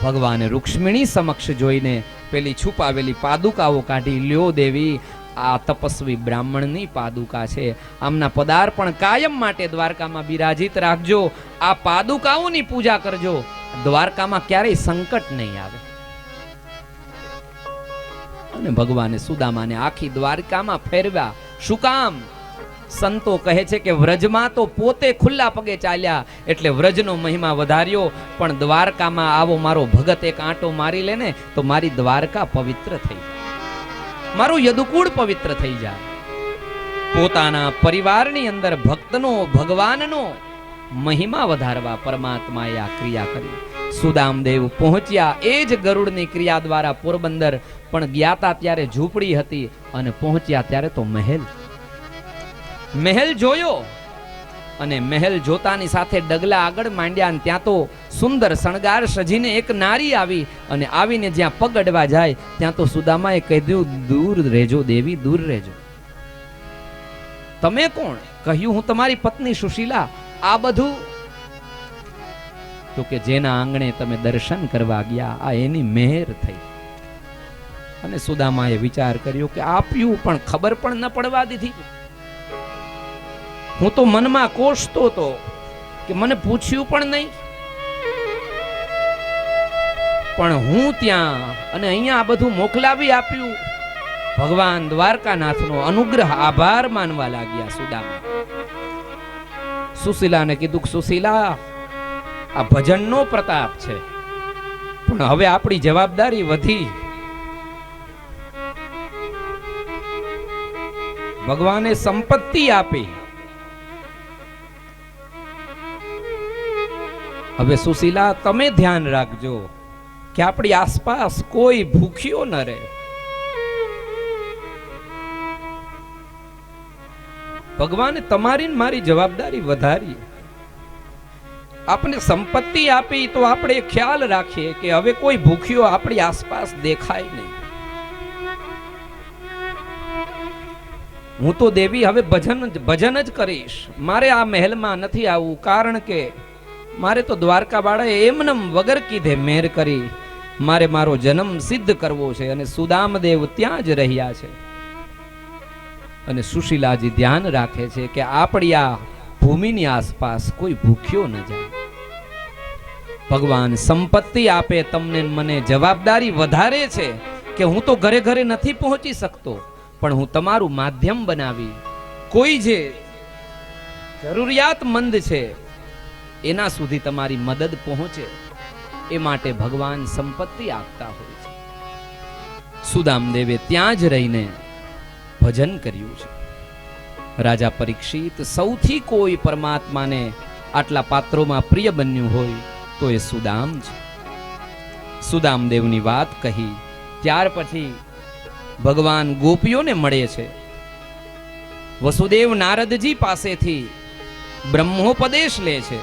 ભગવાને રૂક્ષ્મિણી સમક્ષ જોઈને પેલી છુપાવેલી પાદુકાઓ કાઢી. લ્યો દેવી, આ તપસ્વી બ્રાહ્મણની પાદુકા છે, આમના પદાર્પણ કાયમ માટે દ્વારકામાં બિરાજિત રાખજો. આ પાદુકાઓની પૂજા કરજો, દ્વારકામાં ક્યારેય સંકટ નહીં આવે. અને ભગવાને સુદામાને આખી દ્વારકામાં ફેરવ્યા. શું કામ? સંતો કહે છે કે વ્રજમાં તો પોતે ખુલ્લા પગે ચાલ્યા એટલે વ્રજનો મહિમા વધાર્યો, પણ દ્વારકામાં આવો મારો ભગત એક આંટો મારી લે ને તો મારી દ્વારકા પવિત્ર થઈ જાય, મારું યદુકુળ પવિત્ર થઈ જાય. પોતાના પરિવારની અંદર ભક્તનો, ભગવાનનો મહિમા વધારવા પરમાત્માએ આ ક્રિયા કરી. સુદામદેવ પહોંચ્યા એ જ ગરુડની ક્રિયા દ્વારા પોરબંદર, પણ ગયા તા ત્યારે ઝૂંપડી હતી અને પહોંચ્યા ત્યારે તો મહેલ જોયો, અને મહેલ જોતાની સાથે ડગલા આગળ માંડ્યા, અને ત્યાં તો સુંદર શણગાર સજીને એક નારી આવી, અને આવીને જ્યાં પગ અડવા જાય ત્યાં તો સુદામાએ કહ્યું, દૂર રહેજો દેવી, દૂર રહેજો. તમે કોણ? કહ્યું, હું તમારી પત્ની સુશીલા. આ બધું તો કે જેના આંગણે તમે દર્શન કરવા ગયા, આ એની મહેર થઈ. અને સુદામાએ વિચાર કર્યો કે આપ્યું પણ ખબર પણ ન પડવા દીધી. હું તો મનમાં કોષતો હતો કે મને પૂછ્યું પણ નહીં, પણ હું ત્યાં અને અહીંયા આ બધું મોકલાવી આપ્યું. ભગવાન દ્વારકાનાથનો અનુગ્રહ, આભાર માનવા લાગ્યા સુદામા. સુશીલાને કીધું, સુશીલા, આ ભજનનો પ્રતાપ છે, પણ હવે આપણી જવાબદારી વધી. ભગવાને સંપત્તિ આપી, હવે સુશીલા તમે ધ્યાન રાખજો કે આપણી આસપાસ કોઈ ભૂખ્યો ન રહે. ભગવાને તમારી ને મારી જવાબદારી વધારી. આપણે સંપત્તિ આપી તો આપણે ખ્યાલ રાખીએ કે હવે કોઈ ભૂખ્યો આપણી આસપાસ દેખાય નહીં. હું તો દેવી હવે ભજન જ કરીશ, મારે આ મહેલમાં નથી આવવું, કારણ કે મારે તો દ્વારકા વાળાએ એમનેમ વગર કીધે મેર કરી, મારે મારો જન્મ સિદ્ધ કરવો છે. અને સુદામદેવ ત્યાં જ રહ્યા છે. અને સુશીલાજી ધ્યાન રાખે છે કે આપણી આ ભૂમિની આસપાસ કોઈ ભૂખ્યો ન જાય. ભગવાન સંપત્તિ આપે તમને મને, જવાબદારી વધારે છે કે હું તો ઘરે ઘરે નથી પહોંચી શકતો, પણ હું તમારું માધ્યમ બનાવી કોઈ જે જરૂરિયાતમંદ છે એના સુધી તમારી મદદ પહોંચે, એ માટે ભગવાન સંપત્તિ આપતા હોય છે. સુદામદેવે ત્યાં જ રહીને ભજન કર્યું છે. રાજા પરીક્ષિત, સૌથી કોઈ પરમાત્માને આટલા પાત્રોમાં પ્રિય બન્યું હોય તો એ સુદામ છે. સુદામદેવની વાત કહી, ત્યાર પછી ભગવાન ગોપીઓને મળે છે. વસુદેવ નારદજી પાસેથી બ્રહ્મોપદેશ લે છે.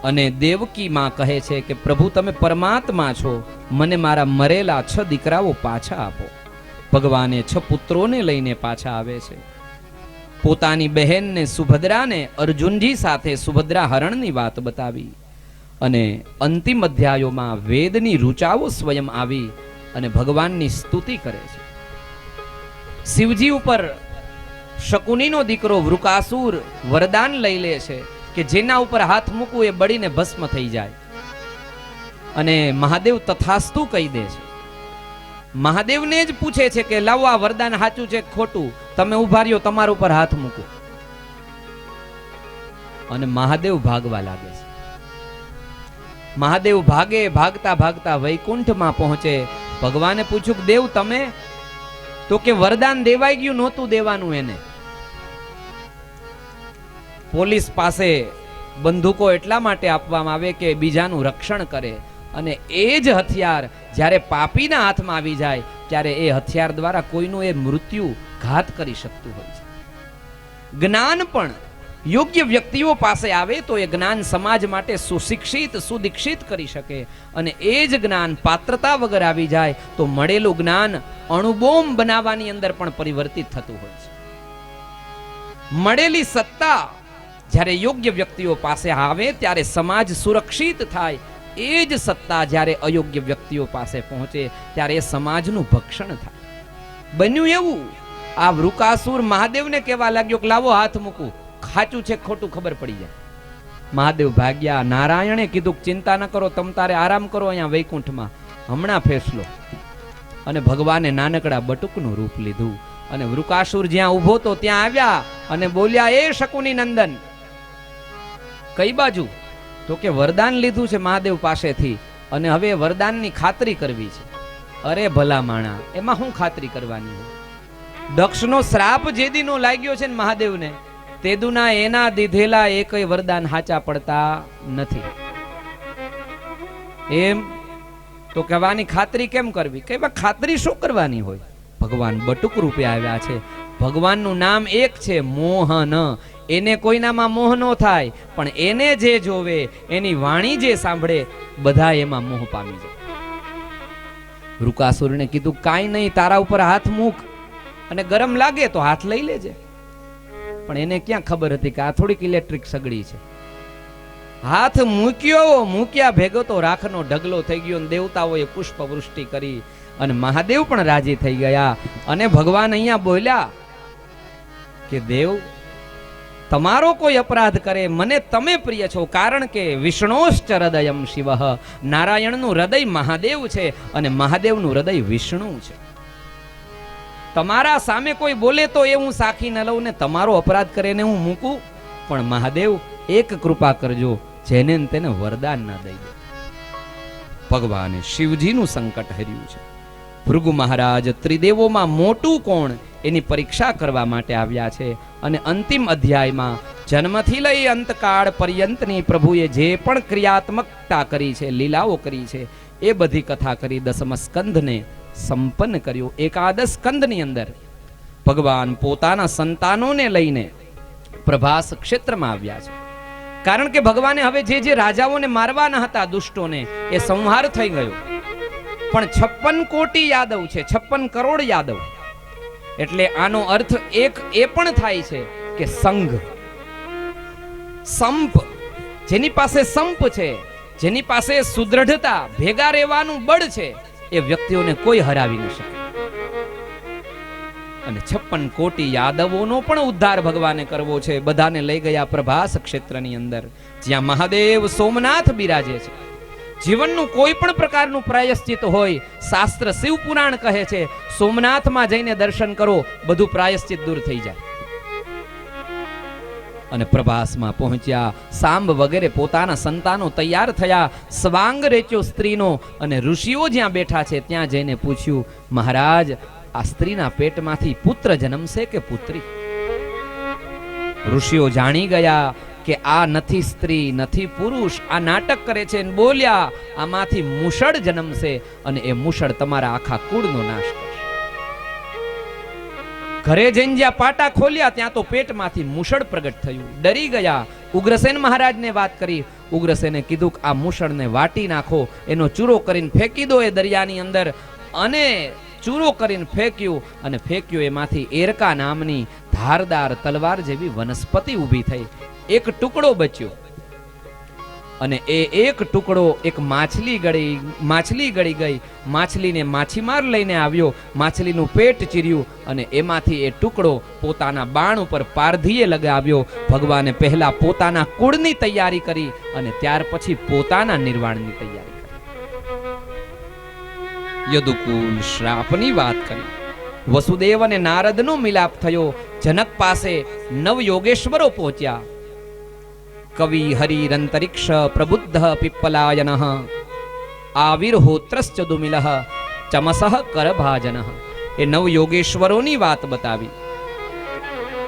અને દેવકી માં કહે છે કે પ્રભુ તમે પરમાત્મા છો, મને મારા મરેલા 6 દીકરાઓ પાછા આપો. ભગવાને 6 પુત્રોને લઈને પાછા આવે છે. પોતાની બહેનને સુભદ્રાને અર્જુનજી સાથે સુભદ્રા હરણની વાત બતાવી અને અંતિમ અધ્યાયોમાં વેદની ઋચાઓ સ્વયં આવી અને ભગવાનની સ્તુતિ કરે છે. શિવજી ઉપર શકુનીનો દીકરો વૃકાસુર વરદાન લઈ લે છે કે જેના ઉપર હાથ મૂકવું એ બળીને ભસ્મ થઈ જાય. અને મહાદેવ તથાસ્તુ કહી દે છે. મહાદેવને જ પૂછે છે કે લાવો આ વરદાન સાચું છે ખોટું, તમે ઉભા રહ્યો, તમારા ઉપર હાથ મૂકો. અને મહાદેવ ભાગવા લાગે છે. મહાદેવ ભાગે, ભાગતા ભાગતા વૈકુંઠમાં પહોંચે. ભગવાને પૂછ્યું દેવ તમે? તો કે વરદાન દેવાઈ ગયું, નહોતું દેવાનું એને. પોલીસ પાસે બંદૂકો એટલા માટે આપવામાં આવે કે બીજાનું રક્ષણ કરે, અને એ જ હથિયાર જ્યારે પાપીના હાથમાં આવી જાય ત્યારે એ હથિયાર દ્વારા કોઈનું એ મૃત્યુ ઘાત કરી શકતું હોય છે. જ્ઞાન પણ યોગ્ય વ્યક્તિઓ પાસે આવે તો એ જ્ઞાન સમાજ માટે સુશિક્ષિત સુદીક્ષિત કરી શકે, અને એ જ જ્ઞાન પાત્રતા વગર આવી જાય તો મળેલું જ્ઞાન અણુબોમ્બ બનાવવાની અંદર પણ પરિવર્તિત થતું હોય છે. મળેલી સત્તા જ્યારે યોગ્ય વ્યક્તિઓ પાસે આવે ત્યારે સમાજ સુરક્ષિત થાય. એ જ સત્તા જ્યારે અયોગ્ય વ્યક્તિઓ પાસે પહોંચે ત્યારે એ સમાજનું ભક્ષણ થાય. બન્યું એવું, આ વૃકાસુર મહાદેવને કહેવા લાગ્યો કે લાવો હાથ મૂકું, સાચું છે ખોટું ખબર પડી જાય. મહાદેવ ભાગ્યા. નારાયણે કીધું ચિંતા ન કરો, તમ તારે આરામ કરો અહીંયા વૈકુંઠમાં, હમણાં ફેસલો. અને ભગવાને નાનકડા બટુકનું રૂપ લીધું અને વૃકાસુર જ્યાં ઊભો તો ત્યાં આવ્યા અને બોલ્યા, એ શકુની નંદન, કઈ બાજુ? તો કે વરદાન લીધું છે મહાદેવ પાસેથી અને હવે વરદાનની ખાતરી કરવી છે. અરે ભલા માણા, એમાં શું ખાતરી કરવાની હોય? દક્ષનો શ્રાપ જેદીનો લાગ્યો છે ને મહાદેવને, તેદુના એના દીધેલા એકય વરદાન હાચા પડતા નથી. એમ તો કહેવાની ખાતરી કેમ કરવી? કે ખાતરી શું કરવાની હોય? ભગવાન બટુક રૂપે આવ્યા છે. ભગવાનનું નામ એક છે, મોહન. એને કોઈનામાં મોહ ન થાય, પણ એને જે જોવે, એની વાણી જે સાંભળે, બધા એમાં મોહ પામી જાય. વૃકાસુરને કીધું કાંઈ નહીં, તારા ઉપર હાથ મૂક અને ગરમ લાગે તો હાથ લઈ લેજે. પણ એને ક્યાં ખબર હતી કે આ થોડીક ઇલેક્ટ્રિક સગડી છે. હાથ મૂક્યા ભેગો તો રાખનો ઢગલો થઈ ગયો અને દેવતાઓએ પુષ્પ વૃષ્ટિ કરી અને મહાદેવ પણ રાજી થઈ ગયા. અને ભગવાન અહીંયા બોલ્યા કે દેવ, તમારો કોઈ અપરાધ કરે, મને તમે પ્રિય છો, કારણ કે વિષ્ણોશ્ચ હૃદયમ શિવ. નારાયણનું હૃદય મહાદેવ છે અને મહાદેવનું હૃદય વિષ્ણુ છે. તમારા સામે કોઈ બોલે તો એ હું સાખી ન લઉં ને તમારો અપરાધ કરે ને હું મૂકું, પણ મહાદેવ એક કૃપા કરજો, જેને તેને વરદાન ના દઈ દે. ભગવાને શિવજીનું સંકટ હર્યું છે. ભૃગુ મહારાજ ત્રિદેવોમાં મોટું કોણ એની પરીક્ષા કરવા માટે આવ્યા છે. અને અંતિમ અધ્યાયમાં જન્મથી લઈ અંતકાળ પર્યંતની પ્રભુએ જે પણ ક્રિયાત્મકતા કરી છે, લીલાઓ કરી છે, એ બધી કથા કરી. દસમ સ્કંધને સંપન્ન કર્યો. એકાદશ સ્કંધની અંદર ભગવાન પોતાના સંતાનોને લઈને પ્રભાસ ક્ષેત્રમાં આવ્યા છે. કારણ કે ભગવાને હવે જે રાજાઓને મારવાના હતા, દુષ્ટોને, એ સંહાર થઈ ગયો. પણ 56 કોટી યાદવ છે, 56 કરોડ યાદવ. એટલે આનો અર્થ એક એ પણ થાય છે કે સંઘ, સંપ, જેની પાસે સંપ છે, જેની પાસે સુદ્રઢતા, ભેગા રહેવાનું બળ છે, એ વ્યક્તિઓને કોઈ હરાવી ન શકે. અને 56 કોટી યાદવોનો પણ ઉદ્ધાર ભગવાને કરવો છે. બધાને લઈ ગયા પ્રભાસ ક્ષેત્રની અંદર, જ્યાં મહાદેવ સોમનાથ બિરાજે છે. જીવનનું કોઈ પણ પ્રકારનું પ્રાયશ્ચિત હોય, શાસ્ત્ર શિવ પુરાણ કહે છે, સોમનાથમાં જઈને દર્શન કરો, બધું પ્રાયશ્ચિત દૂર થઈ જાય. અને પ્રભાસમાં પહોંચ્યા. સાંબ વગેરે પોતાના સંતાનો તૈયાર થયા. સ્વાંગ રેચ્યો સ્ત્રીનો અને ઋષિઓ જ્યાં બેઠા છે ત્યાં જઈને પૂછ્યું, મહારાજ, આ સ્ત્રીના પેટમાંથી પુત્ર જન્મશે કે પુત્રી? ઋષિઓ જાણી ગયા કે આ નથી સ્ત્રી, નથી પુરુષ, આ નાટક કરે છે. બોલ્યા, આમાંથી મુષળ જન્મશે અને એ મુષળ તમારા આખા કુળનો નાશ કરશે. ઘરે જઈને જ્યાં પાટા ખોલ્યા ત્યાં તો પેટમાંથી મુષળ પ્રગટ થયું. ડરી ગયા. ઉગ્રસેન મહારાજને વાત કરી. ઉગ્રસેને કીધું કે આ મૂષણને વાટી નાખો, એનો ચૂરો કરીને ફેંકી દો એ દરિયાની અંદર. અને ચૂરો કરીને ફેંક્યું, અને ફેંક્યું એમાંથી એરકા નામની ધારદાર તલવાર જેવી વનસ્પતિ ઊભી થઈ. એક ટુકડો બચ્યો, અને એ એક ટુકડો એક માછલી ગળી ગઈ. માછલીને માછીમાર લઈને આવ્યો, માછલીનું પેટ ચીર્યું, અને એમાંથી એ ટુકડો પોતાના બાણ ઉપર પારધીએ લગાવ્યો. ભગવાને પહેલા પોતાના કુળની તૈયારી કરી, અને ત્યાર પછી પોતાના નિર્વાણની તૈયારી કરી. યદુકુલ શ્રાપની વાત કરી. વસુદેવ અને નારદનો મિલાપ થયો. જનક પાસે નવ યોગેશ્વરો પહોંચ્યા. કવિ હરિરંતરિક્ષ પ્રબુદ્ધ પિપ્પલાયન આવિર્હોત્રશ્ચ દુમિલઃ ચમસઃ કરભાજન. એ નવ યોગેશ્વરોની વાત બતાવી.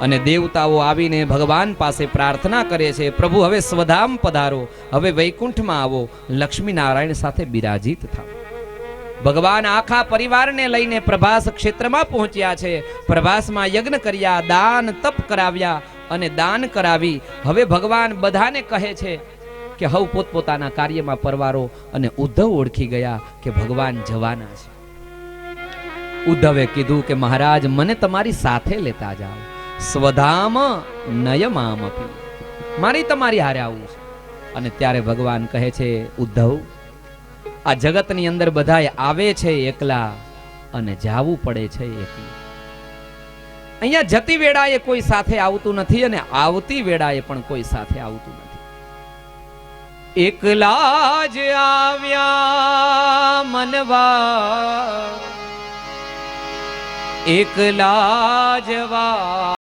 અને દેવતાઓ આવીને ભગવાન પાસે પ્રાર્થના કરે છે, પ્રભુ હવે સ્વધામ પધારો, હવે વૈકુંઠમાં આવો, લક્ષ્મી નારાયણ સાથે બિરાજિત થાઓ. ભગવાન આખા પરિવારને લઈને પ્રભાસ ક્ષેત્રમાં પહોંચ્યા છે. પ્રભાસમાં યજ્ઞ કર્યા, દાન તપ કરાવ્યા, અને દાન કરાવી હવે ભગવાન બધાને કહે છે કે હવ પોતપોતાના કાર્યમાં પરવારો. અને ઉદ્ધવ ઓળખી ગયા કે ભગવાન જવાના છે. ઉદ્ધવે કીધું કે મહારાજ, મને તમારી સાથે લેતા જાઓ. સ્વધામ નયમામપી, મારી તમારી હારે આવું છે. અને ત્યારે ભગવાન કહે છે, ઉદ્ધવ, આ જગતની અંદર બધાય આવે છે એકલા, અને જાવું પડે છે એકલું. અહીંયા જતી વેળાએ કોઈ સાથે આવતું નથી, અને આવતી વેળાએ પણ કોઈ સાથે આવતું નથી. એકલા જ આવ્યા મનવા, એકલા જવા